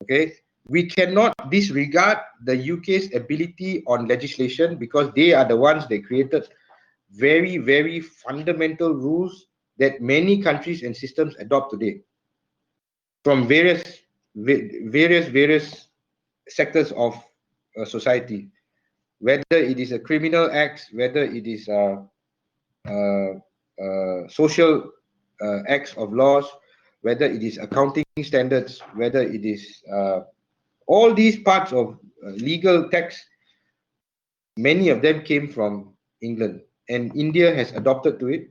Okay, we cannot disregard the UK's ability on legislation, because they are the ones that created very, very fundamental rules that many countries and systems adopt today from various sectors of society, whether it is a criminal acts, whether it is social acts of laws, whether it is accounting standards, whether it is all these parts of legal text. Many of them came from England, and India has adopted to it.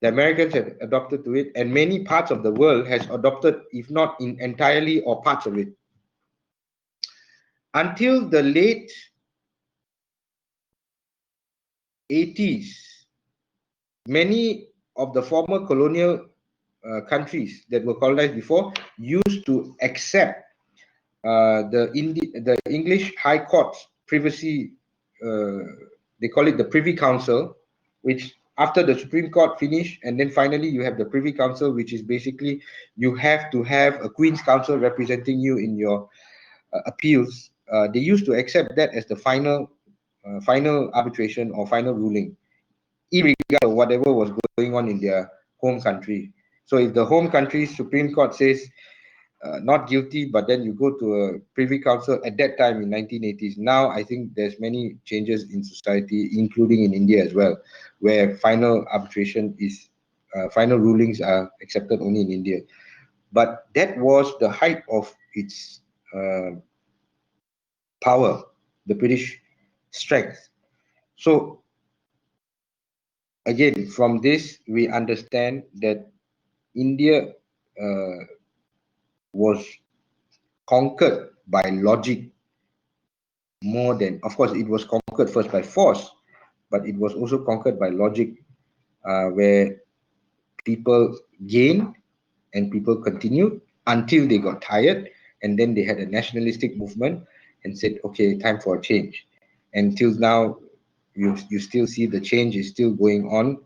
The Americans have adopted to it, and many parts of the world has adopted, if not in entirely or parts of it. Until the late 80s, many of the former colonial countries that were colonized before used to accept the English High Court's privacy. They call it the Privy Council, which after the Supreme Court finished, and then finally you have the Privy Council, which is basically you have to have a Queen's Council representing you in your appeals. They used to accept that as the final arbitration or final ruling, irregardless of whatever was going on in their home country. So if the home country's Supreme Court says not guilty, but then you go to a Privy Council at that time in 1980s. Now I think there's many changes in society, including in India as well, where final arbitration is, final rulings are accepted only in India. But that was the height of its power, the British strength. So again, from this, we understand that India was conquered by logic more than, of course, it was conquered first by force, but it was also conquered by logic, where people gained and people continued until they got tired, and then they had a nationalistic movement and said, okay, time for a change. Until now, you still see the change is still going on,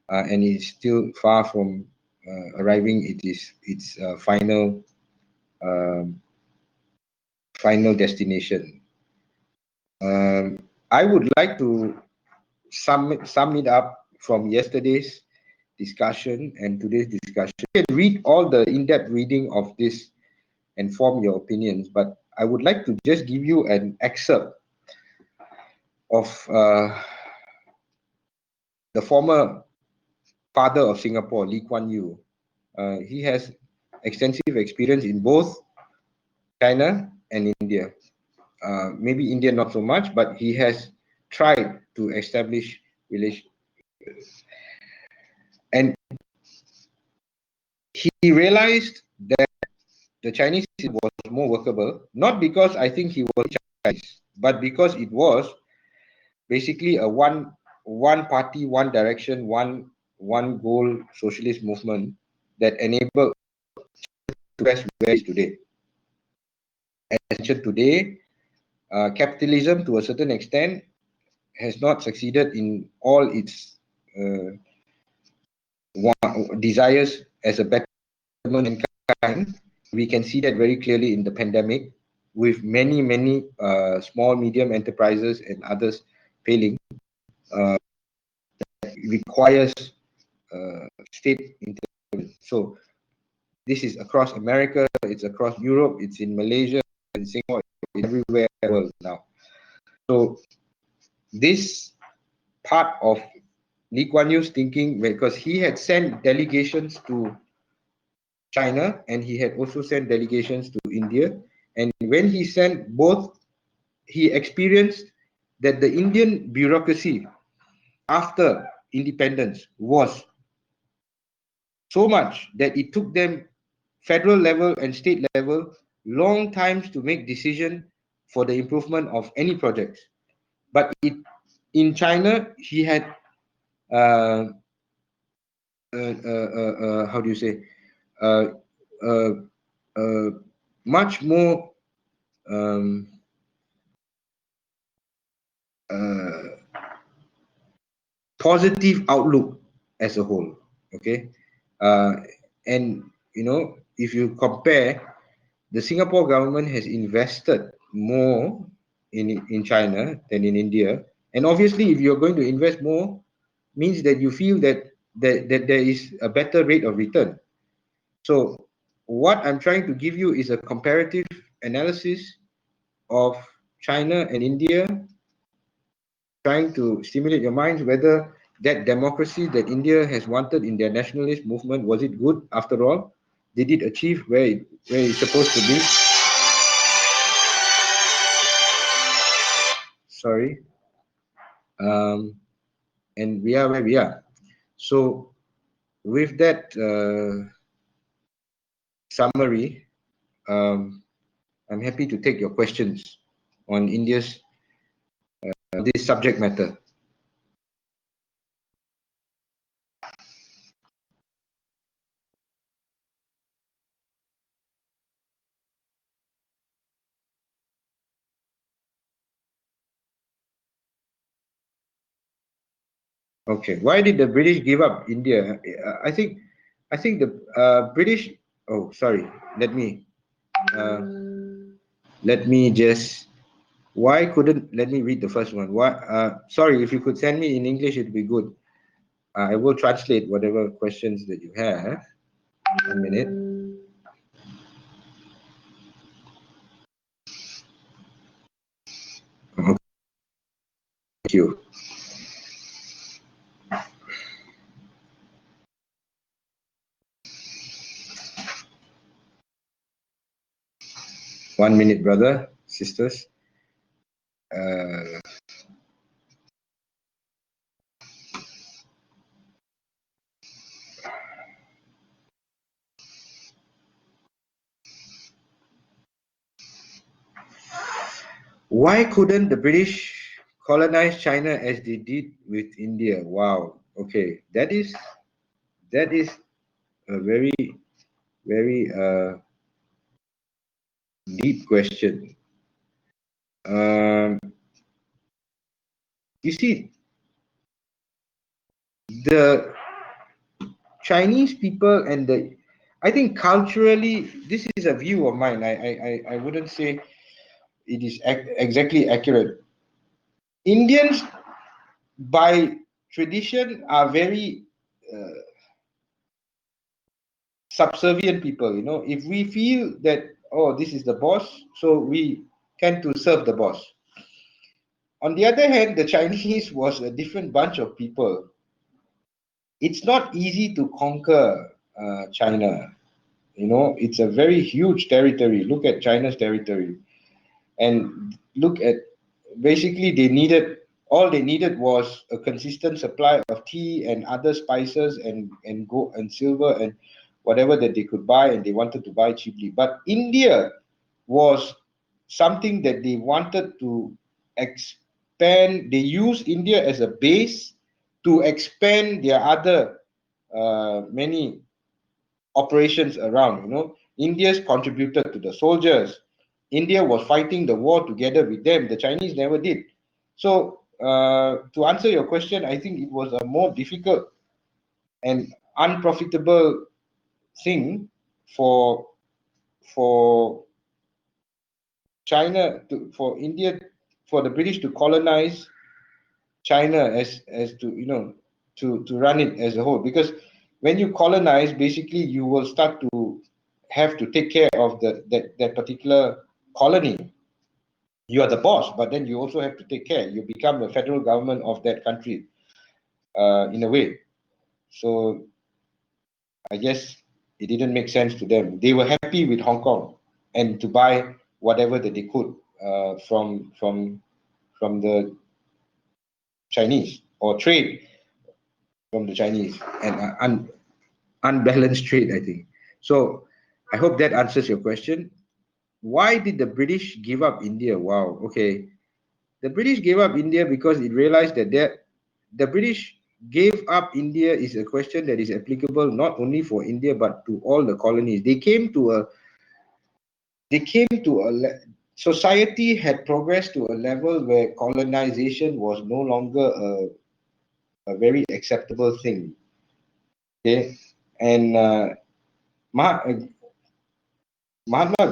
and it's still far from arriving its final destination. I would like to sum it up from yesterday's discussion and today's discussion. You can read all the in-depth reading of this and form your opinions, but I would like to just give you an excerpt of the former father of Singapore, Lee Kuan Yew. He has extensive experience in both China and India. Maybe India not so much, but he has tried to establish relations. And he realized that the Chinese was more workable, not because I think he was Chinese, but because it was basically a one party, one direction, one goal socialist movement that enabled to rest where it is today. As mentioned today, capitalism to a certain extent has not succeeded in all its desires as a betterment in kind. We can see that very clearly in the pandemic, with many small, medium enterprises and others failing. It requires state intervention. So this is across America, it's across Europe, it's in Malaysia, in Singapore, it's everywhere in the world now. So this part of Lee Kuan Yew's thinking, because he had sent delegations to China and he had also sent delegations to India, and when he sent both, he experienced that the Indian bureaucracy after independence was so much that it took them federal level and state level long times to make decision for the improvement of any projects. But in China, he had how do you say, much more positive outlook as a whole. Okay, and you know, if you compare, the Singapore government has invested more in China than in India, and obviously, if you're going to invest more, means that you feel that there is a better rate of return. So what I'm trying to give you is a comparative analysis of China and India, trying to stimulate your minds whether that democracy that India has wanted in their nationalist movement, was it good after all? Did it achieve where it's supposed to be? Sorry. And we are where we are. So with that summary, I'm happy to take your questions on India's this subject matter. Okay, why did the British give up India? I think the British. Oh, sorry. Let me just. Why couldn't? Let me read the first one. Why? Sorry, if you could send me in English, it'd be good. I will translate whatever questions that you have. 1 minute. Okay. Thank you. One minute, brother, sisters. Why couldn't the British colonize China as they did with India? Wow. Okay, that is a very deep question. You see, the Chinese people and I think culturally, this is a view of mine. I wouldn't say it is exactly accurate. Indians, by tradition, are very subservient people. You know, if we feel that, oh, this is the boss, so we tend to serve the boss. On the other hand, the Chinese was a different bunch of people. It's not easy to conquer China. You know, it's a very huge territory. Look at China's territory, and look at, basically all they needed was a consistent supply of tea and other spices and gold and silver and whatever that they could buy, and they wanted to buy cheaply. But India was something that they wanted to expand. They used India as a base to expand their other many operations around. You know, India's contributed to the soldiers. India was fighting the war together with them. The Chinese never did. So to answer your question, I think it was a more difficult and unprofitable thing for China for India, for the British to colonize China as to, you know, to run it as a whole. Because when you colonize, basically you will start to have to take care of that particular colony. You are the boss, but then you also have to take care. You become the federal government of that country, in a way. So I guess it didn't make sense to them. They were happy with Hong Kong and to buy whatever that they could from the Chinese, or trade from the Chinese, and unbalanced trade, I think. So I hope that answers your question. Why did the British give up India? Wow. Okay. The British gave up India because it realized that the British gave up India is a question that is applicable not only for India but to all the colonies. Society had progressed to a level where colonization was no longer a very acceptable thing. Okay, and Mahatma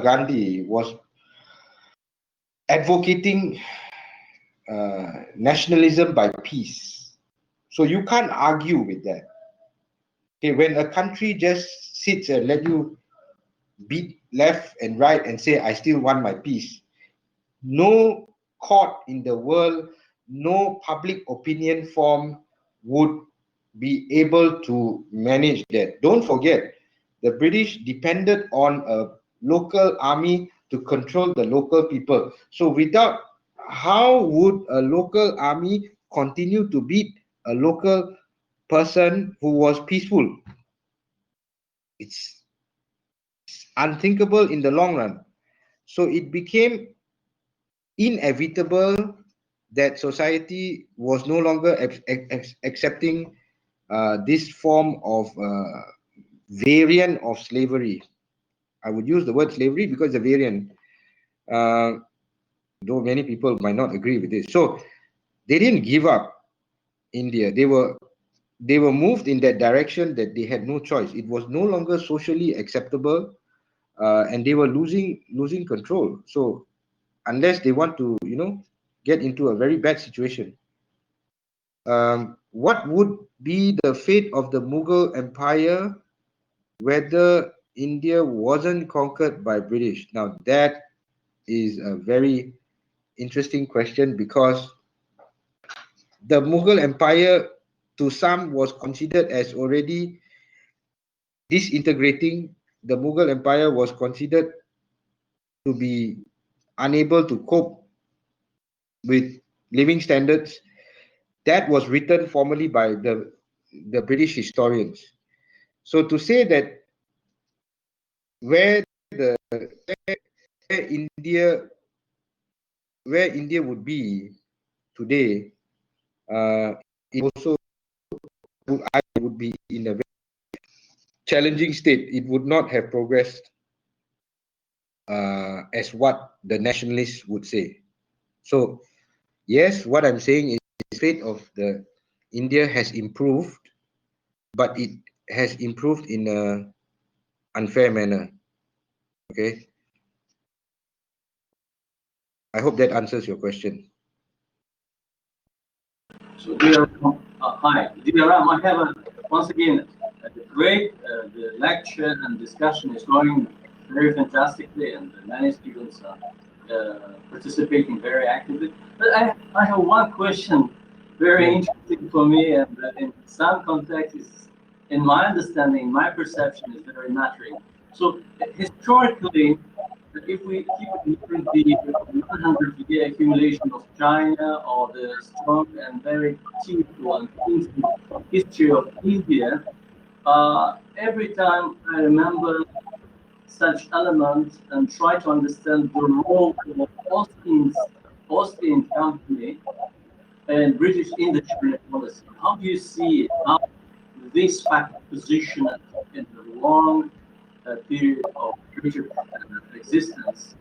Gandhi was advocating nationalism by peace. So you can't argue with that. Okay, when a country just sits and let you beat left and right and say, I still want my peace, no court in the world, no public opinion form would be able to manage that. Don't forget, the British depended on a local army to control the local people. So without, how would a local army continue to beat a local person who was peaceful? It's unthinkable in the long run. So it became inevitable that society was no longer accepting this form of variant of slavery. I would use the word slavery because the variant, though many people might not agree with this. So they didn't give up India. They were moved in that direction that they had no choice. It was no longer socially acceptable, and they were losing control. So unless they want to, get into a very bad situation, what would be the fate of the Mughal Empire whether India wasn't conquered by British? Now that is a very interesting question, because the Mughal Empire to some was considered as already disintegrating. The Mughal Empire was considered to be unable to cope with living standards. That was written formally by the British historians. So to say that where the where India where India would be today, it also would be in a very challenging state. It would not have progressed as what the nationalists would say. So yes, what I'm saying is the fate of the India has improved, but it has improved in a unfair manner. Okay, I hope that answers your question. So, dear, hi, dear Ram, I have once again a great the lecture and discussion is going very fantastically, and many students are participating very actively. But I have one question, very interesting for me, and in some context, is, in my understanding, my perception is very mattering. So, historically, if we keep ignoring the 100-year accumulation of China or the strong and very peaceful and peaceful history of India, every time I remember such elements and try to understand the role of Austrian company and British industry policy. How do you see it? How this fact position in the long period of British existence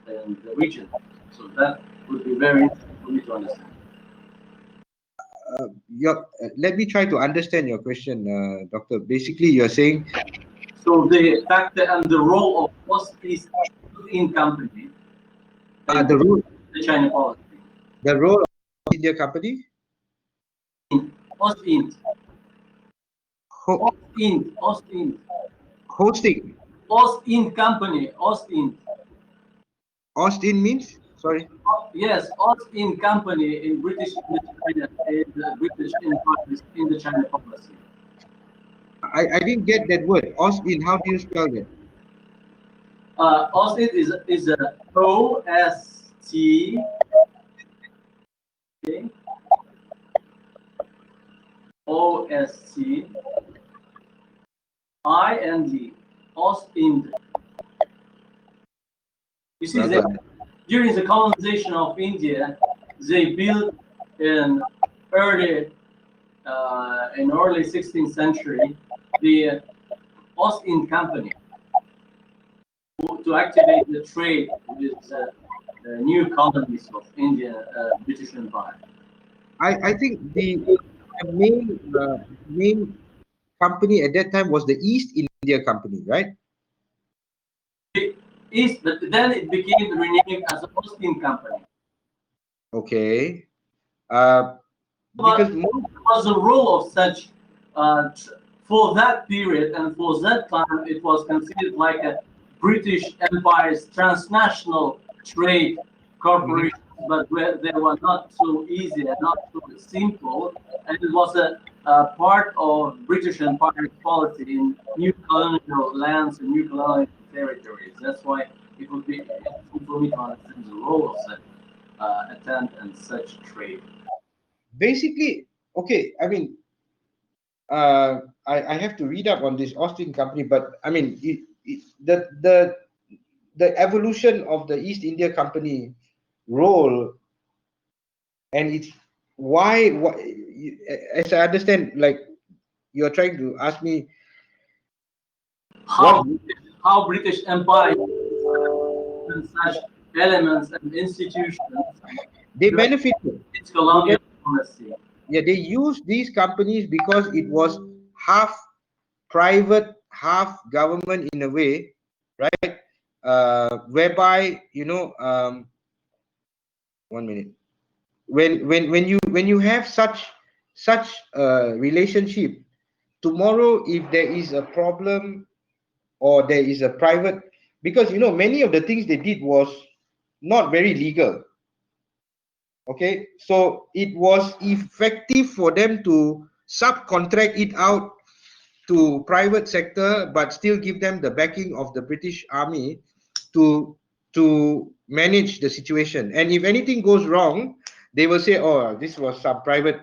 in the region? So that would be very interesting for me to understand. Let me try to understand your question, Doctor. Basically, you're saying So the factor and the role of Austrian company in the China policy. role of India company. Austin. Hosting. Austin company. Austin. Austin means? Sorry. Yes, Austin company in British China is British in the China policy. I didn't get that word. Austin, how do you spell that? Austin is a O-S-T. Okay. O-S-T-I-N-D. Austin. You see, during the colonization of India, they built in early 16th century the Austin Company to activate the trade with the new colonies of India, British Empire. I think the main company at that time was the East India Company, right? But then it became renamed as the Austin Company. Okay. because was the role of such for that period and for that time it was considered like a British Empire's transnational trade corporation, but where they were not so easy and not so simple, and it was a part of British Empire's policy in new colonial lands and new colonial territories. That's why it would be useful for me to understand the role of such attempt and such trade. basically, okay, I mean, I have to read up on this Austin company, but I mean, the evolution of the East India Company role and it's why, as I understand, like you're trying to ask me how what how British Empire and such elements and institutions they benefited. its colonial policy. Yeah, they used these companies because it was half private, half government in a way, right? Whereby, you know, 1 minute. When you have such a relationship, tomorrow if there is a problem or there is a private, because you know many of the things they did was not very legal. Okay, so it was effective for them to subcontract it out to private sector, but still give them the backing of the British Army to to manage the situation. And if anything goes wrong, they will say, "Oh, this was some private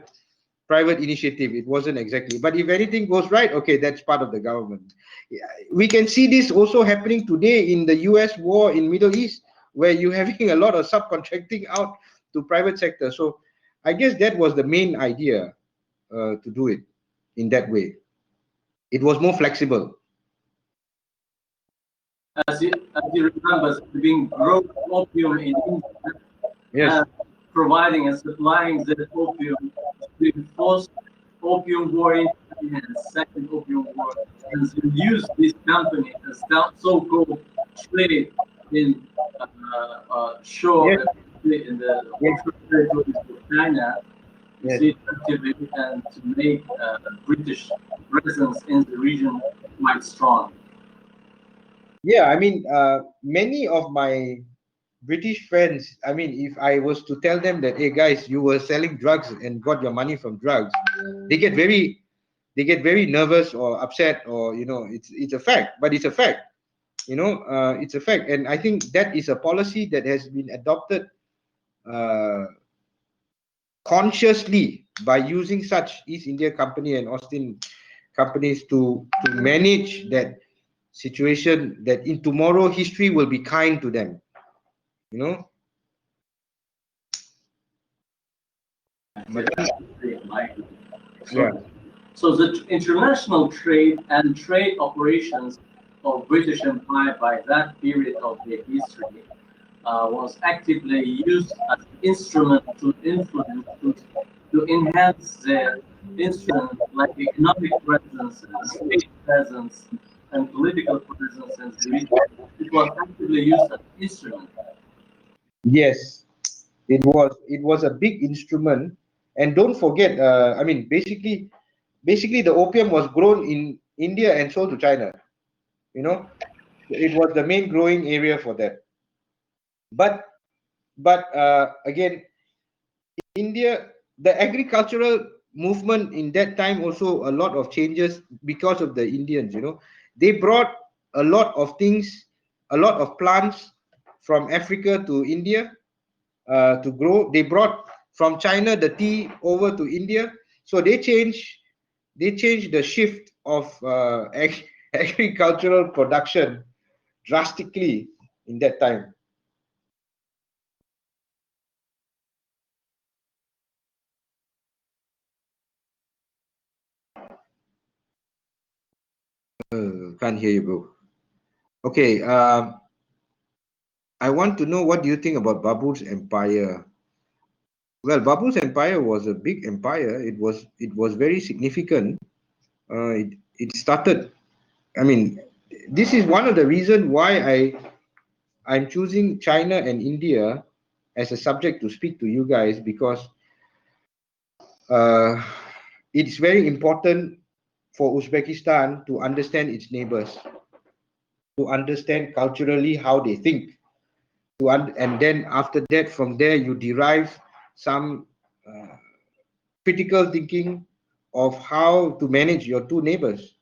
initiative. It wasn't exactly." But if anything goes right, okay, that's part of the government. Yeah, we can see this also happening today in the U.S. war in Middle East, where you're having a lot of subcontracting out to private sector. So I guess that was the main idea to do it in that way. It was more flexible. As you remember, being grown opium in India, Yes. providing and supplying the opium to the first opium war in China and second opium war, and to use this company as so-called trade in shore, Yes. in the Yes. offshore territories of China, Yes. to activate and to make British presence in the region quite strong. Yeah, I mean, many of my British friends, I mean, if I was to tell them that, hey guys, you were selling drugs and got your money from drugs, they get very nervous or upset, or you know, it's a fact, but it's a fact, you know, it's a fact, and I think that is a policy that has been adopted uh, consciously by using such East India Company and Austin companies to manage that situation, that in tomorrow history will be kind to them, you know. But So, yeah, so the international trade and trade operations of British Empire by that period of their history was actively used as an instrument to influence, to enhance their instrument, like economic presence, state presence, and political presence in the region. It was actively used as an instrument. yes, it was a big instrument. And don't forget, I mean, basically the opium was grown in India and sold to China, you know. It was the main growing area for that. But again, India, the agricultural movement in that time, also a lot of changes because of the Indians, you know. They brought a lot of things, a lot of plants from Africa to India to grow. They brought from China the tea over to India. So they changed the shift of agricultural production drastically in that time. Can't hear you, bro. Okay, I want to know, what do you think about Babur's empire? Well, Babur's empire was a big empire. It was very significant. It started. I mean, this is one of the reasons why I'm choosing China and India as a subject to speak to you guys, because it's very important for Uzbekistan to understand its neighbors, to understand culturally how they think, and then after that, from there, you derive some critical thinking of how to manage your two neighbors.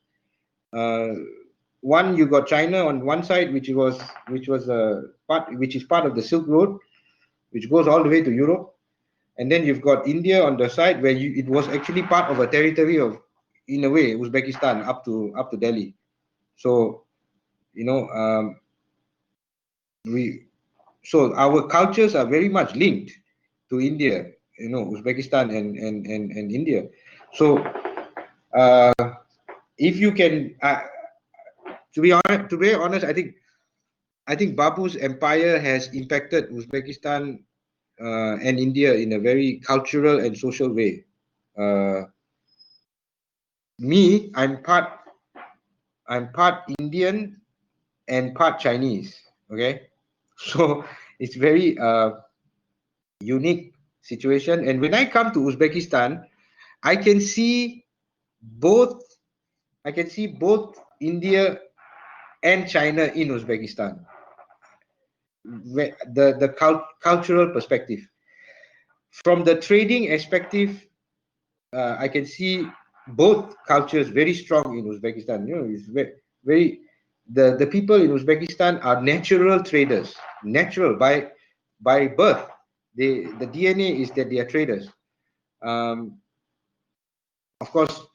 One, you got China on one side, which is part of the Silk Road, which goes all the way to Europe, and then you've got India on the side where it was actually part of a territory of, in a way, Uzbekistan up to Delhi. So so our cultures are very much linked to India, Uzbekistan and India. So if you can, to be honest, I think Babu's empire has impacted Uzbekistan and India in a very cultural and social way. Me, I'm part Indian and part Chinese. Okay, so it's very unique situation. And when I come to Uzbekistan, I can see both. India and China in Uzbekistan. The cultural perspective, from the trading perspective, I can see both cultures very strong in Uzbekistan. It's very the people in Uzbekistan are natural traders, natural by birth. The DNA is that they are traders. Of course,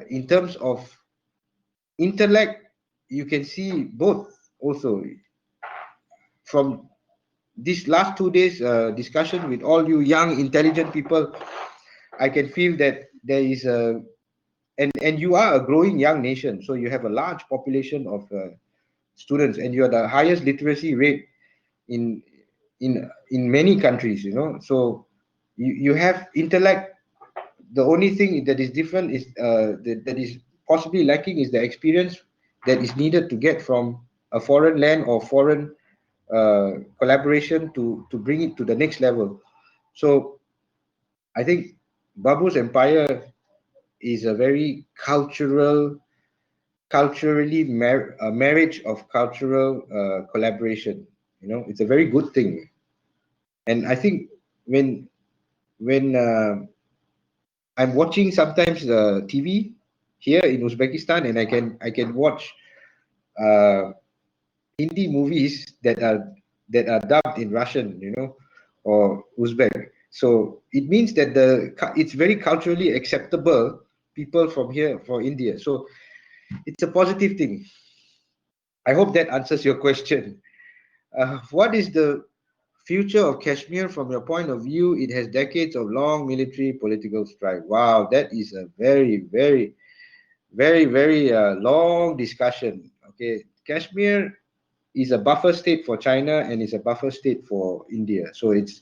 in terms of intellect, you can see both also. From this last 2 days discussion with all you young, intelligent people, I can feel that there is and you are a growing young nation, so you have a large population of students, and you are the highest literacy rate in many countries. So you have intellect. The only thing that is different is that is possibly lacking is the experience that is needed to get from a foreign land or foreign collaboration to bring it to the next level. So I think Babu's empire is a very culturally marriage of cultural collaboration. It's a very good thing. And I think when I'm watching sometimes TV here in Uzbekistan, and I can watch Hindi movies that are dubbed in Russian, or Uzbek. So it means that it's very culturally acceptable people from here for India. So it's a positive thing. I hope that answers your question. What is the future of Kashmir from your point of view? It has decades of long military political strife. Wow, that is a very, very, very, very long discussion. Okay, Kashmir is a buffer state for China and is a buffer state for India. So it's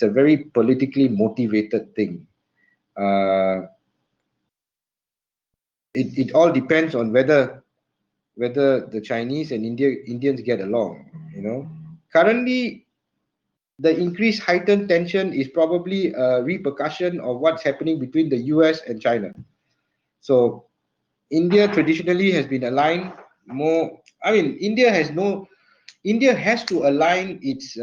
a very politically motivated thing. It all depends on whether the Chinese and Indians get along. Currently, the increased heightened tension is probably a repercussion of what's happening between the US and China. So India traditionally has been aligned more. I mean, India has to align its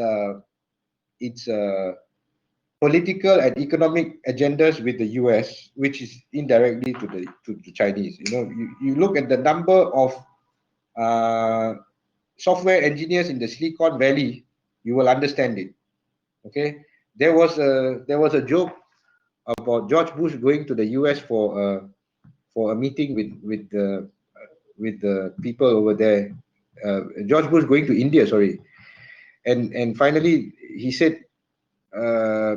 political and economic agendas with the US, which is indirectly to the Chinese. You look at the number of software engineers in the Silicon Valley, you will understand it. Okay, there was a joke about George Bush going to the US for a meeting with the people over there. George Bush going to India, sorry, and finally he said,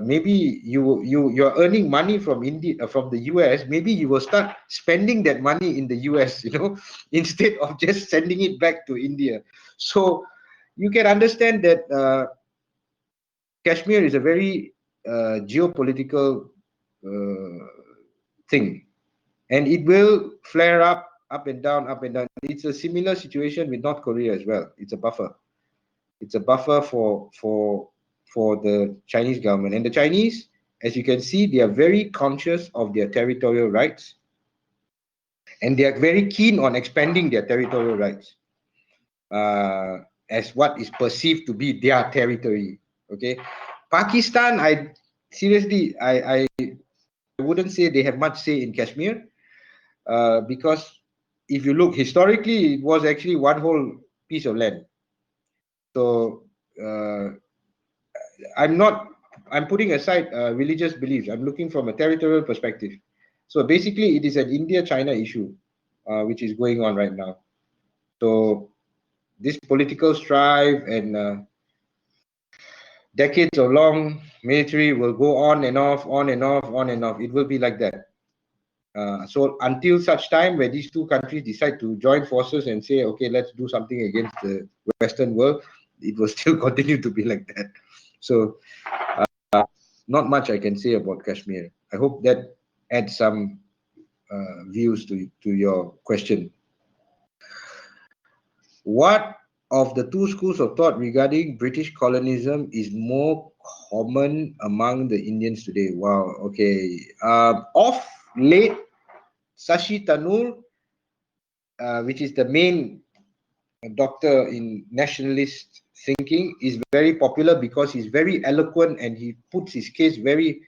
maybe you're earning money from India, from the US. Maybe you will start spending that money in the US, instead of just sending it back to India. So you can understand that Kashmir is a very geopolitical thing, and it will flare up and down, up and down. It's a similar situation with North Korea as well. It's a buffer. It's a buffer for the Chinese government, and the Chinese as you can see, they are very conscious of their territorial rights, and they are very keen on expanding their territorial rights as what is perceived to be their territory. Okay, Pakistan, I wouldn't say they have much say in Kashmir, because if you look historically, it was actually one whole piece of land. So I'm putting aside religious beliefs. I'm looking from a territorial perspective. So basically, it is an India-China issue, which is going on right now. So this political strife and decades of long military will go on and off, on and off, on and off. It will be like that. So until such time where these two countries decide to join forces and say, okay, let's do something against the Western world, it will still continue to be like that. So not much I can say about Kashmir. I hope that adds some views to your question. What of the two schools of thought regarding British colonialism is more common among the Indians today? Wow, okay. Of late, Sashi Tanur, which is the main doctor in nationalist thinking, is very popular because he's very eloquent and he puts his case very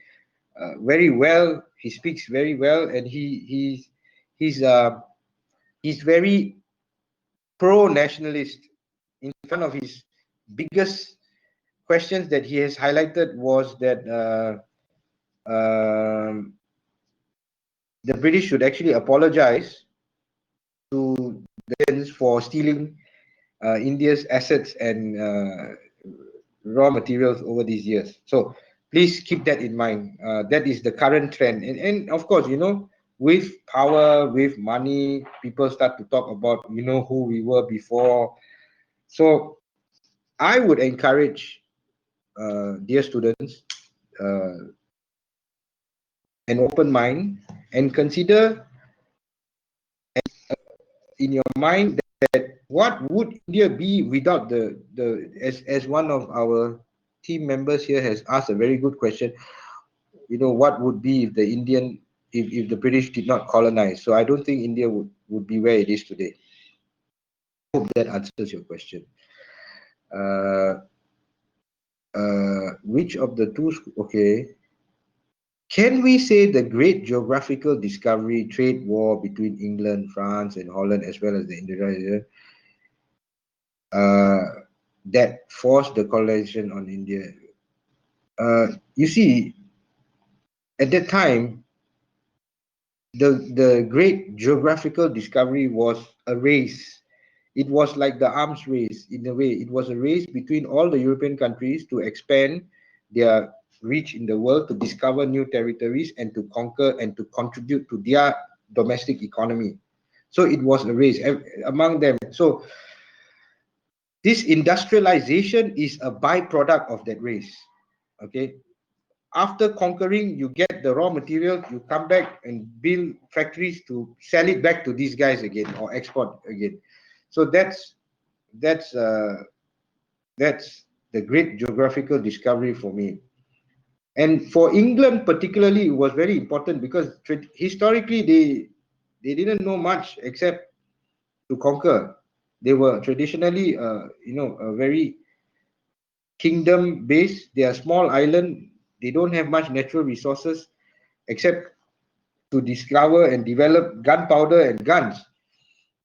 well. He speaks very well, and he's very pro-nationalist. In one of his biggest questions that he has highlighted was that the British should actually apologize to the Indians for stealing India's assets and raw materials over these years. So please keep that in mind. That is the current trend. And of course, you know, with power, with money, people start to talk about, you know, who we were before. So I would encourage dear students, an open mind, and consider in your mind that what would India be without as one of our team members here has asked a very good question. You know, what would be if if the British did not colonize? So I don't think India would be where it is today. I hope that answers your question. Which of the two? Okay. Can we say the great geographical discovery, trade war between England, France, and Holland, as well as the Indonesia, that forced the colonization on India? You see, at that time, the great geographical discovery was a race. It was like the arms race in a way. It was a race between all the European countries to expand their reach in the world, to discover new territories and to conquer and to contribute to their domestic economy. So it was a race among them. So this industrialization is a byproduct of that race. Okay. After conquering, you get the raw material, you come back and build factories to sell it back to these guys again or export again. So that's the great geographical discovery for me. And for England particularly, it was very important because historically they didn't know much except to conquer. They were traditionally, you know, a very kingdom based. They are small island. They don't have much natural resources except to discover and develop gunpowder and guns.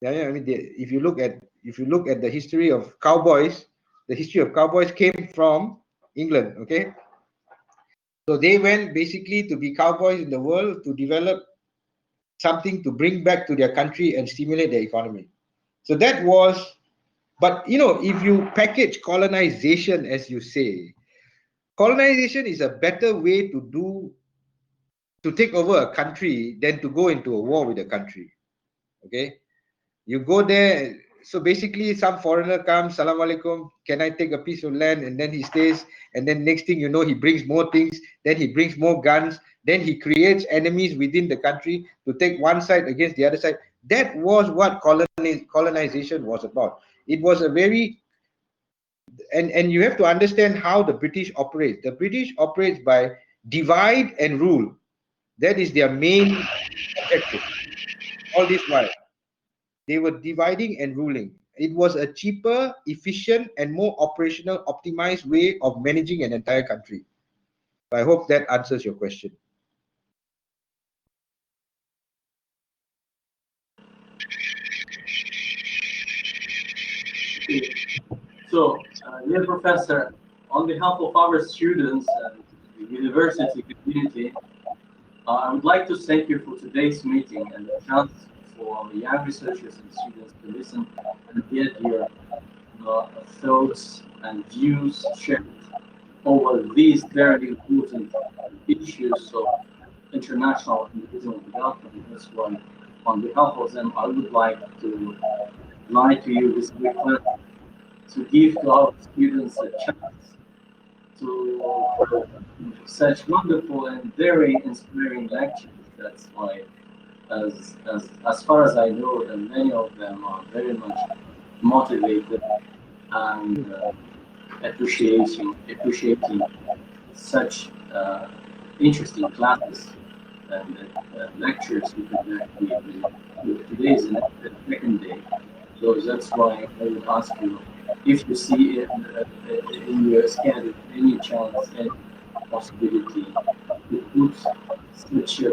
Yeah, I mean, if you look at the history of cowboys, the history of cowboys came from England. Okay, so they went basically to be cowboys in the world to develop something to bring back to their country and stimulate their economy. So that was, but you know, if you package colonization as you say, colonization is a better way to take over a country than to go into a war with a country. Okay, you go there. So basically, some foreigner comes, salam alaikum, can I take a piece of land? And then he stays. And then next thing you know, he brings more things. Then he brings more guns. Then he creates enemies within the country to take one side against the other side. That was what colonization was about. It was a very, and you have to understand how the British operate. The British operates by divide and rule. That is their main objective. All this while, they were dividing and ruling. It was a cheaper, efficient, and more operational, optimized way of managing an entire country. I hope that answers your question. So, dear Professor, on behalf of our students and the university community, I would like to thank you for today's meeting and the chance for the young researchers and students to listen and get your thoughts and views shared over these very important issues of international and regional development. That's why, on behalf of them, I would like to write to you this request to give to our students a chance to such wonderful and very inspiring lectures. That's why, as far as I know, many of them are very much motivated and appreciating such interesting classes and lectures we conduct. Today is the second day, so that's why I would ask you if you see in your schedule any chance, any possibility to put such a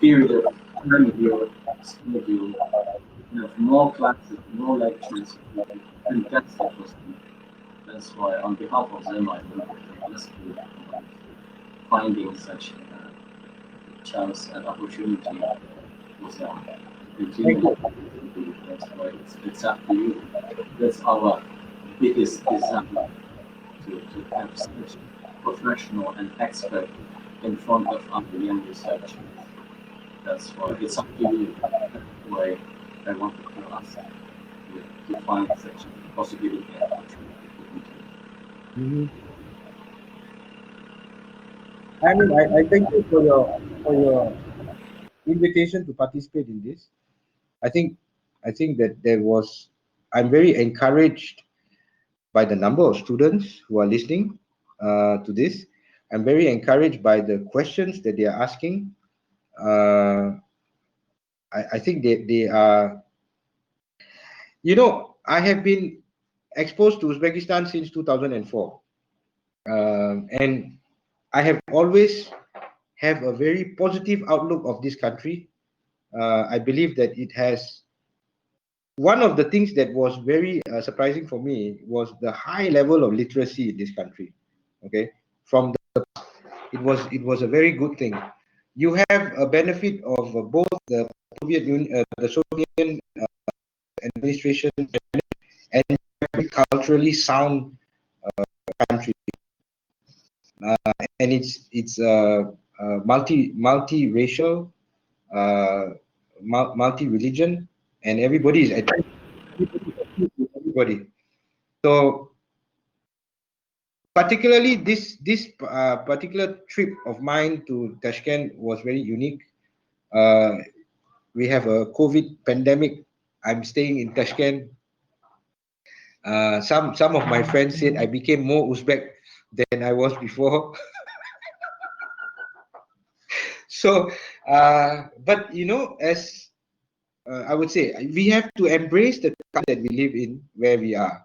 period of time in your schedule, have more classes, more lectures, fantastic for students. That's why, on behalf of them, I would bless you finding such chance and opportunity for them. Continue. That's why it's up to you. That's our biggest desire to have such professional and expert in front of our young researchers. That's why it's up to you. That's why I wanted to ask you to find such a possibility and opportunity. I mean, I thank you for your invitation to participate in this. I think that I'm very encouraged by the number of students who are listening to this. I'm very encouraged by the questions that they are asking. I think they are, I have been exposed to Uzbekistan since 2004. And I have always have a very positive outlook of this country. I believe that it has, one of the things that was very surprising for me was the high level of literacy in this country. Okay, from it was a very good thing. You have a benefit of both the Soviet Union, the Soviet administration, and culturally sound country, and it's multi-racial, multi-religion, and everybody is everybody. So particularly this particular trip of mine to Tashkent was very unique. We have a COVID pandemic. I'm staying in Tashkent. Some of my friends said I became more Uzbek than I was before. So, but as I would say, we have to embrace the country that we live in, where we are.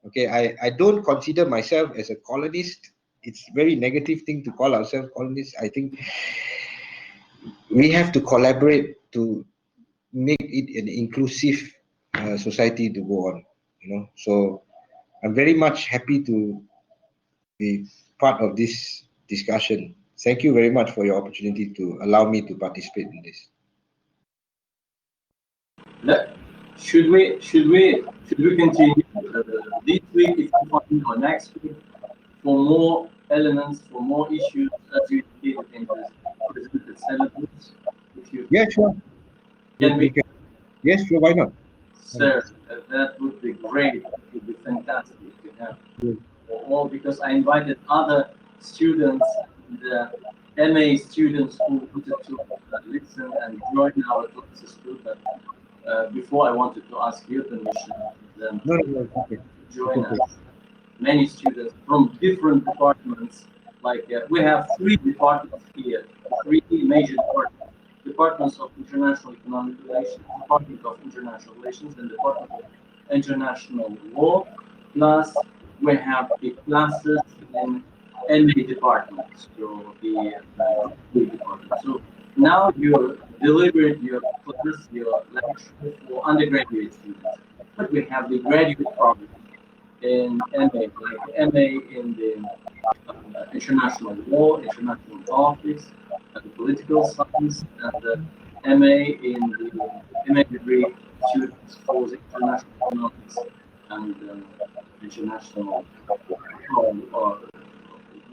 Okay, I don't consider myself as a colonist. It's a very negative thing to call ourselves colonists. I think we have to collaborate to make it an inclusive society to go on. So I'm very much happy to be part of this discussion. Thank you very much for your opportunity to allow me to participate in this. Should we continue this week, if you find, or next week, for more elements, for more issues as you did in the presented syllabus? Yeah, sure. Can we? Yes, sure. Why not? Sir, that would be great. It would be fantastic to have all, because I invited other students, the MA students who wanted to listen and join our classes too. But before, I wanted to ask your permission then No, okay. join us. Many students from different departments like we have three departments here, three major departments. Departments of International Economic Relations, Department of International Relations, and Department of International Law. Plus, we have the classes in MA department, so the department. So now you delivered your class, your lecture for undergraduate students, but we have the graduate program in MA, like MA in the international law, international politics, and political science, and MA in the MA degree students for the international economics and international or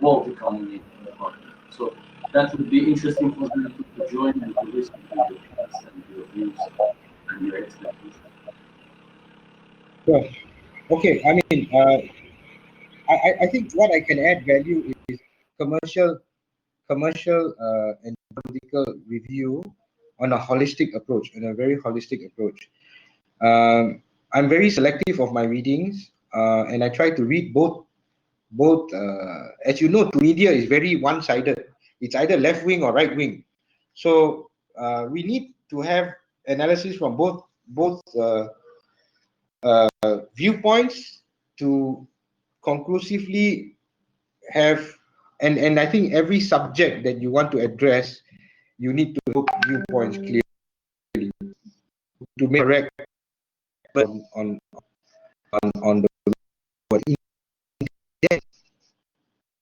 world economy department. So that would be interesting for them to join and to listen to your thoughts and your views and your expectations. Sure. Okay, I mean, I think what I can add value is commercial and political review on a holistic approach, on a very holistic approach. I'm very selective of my readings, and I try to read both. As you know, to media is very one-sided. It's either left wing or right wing. So we need to have analysis from both viewpoints to conclusively have, and I think every subject that you want to address, you need to look viewpoints clearly to make correct on the what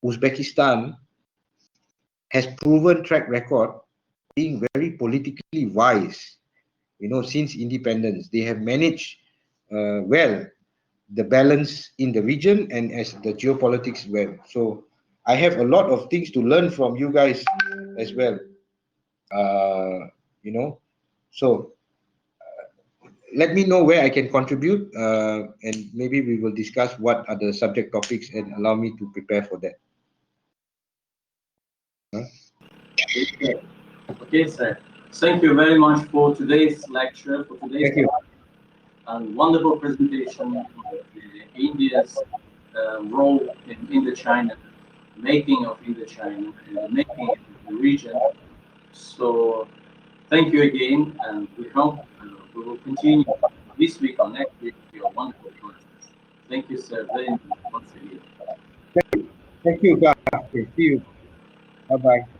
Uzbekistan has proven track record being very politically wise. Since independence, they have managed well the balance in the region and as the geopolitics well. So I have a lot of things to learn from you guys as well. So let me know where I can contribute, and maybe we will discuss what are the subject topics and allow me to prepare for that. Okay, sir. Thank you very much for today's lecture, for today's Thank you. and wonderful presentation of India's role in Indochina, making of Indochina, and the making of the region. So thank you again, and we hope we will continue this week or next week with your wonderful classes. Thank you, sir, very much once again. Thank you. Okay, see you. Bye-bye.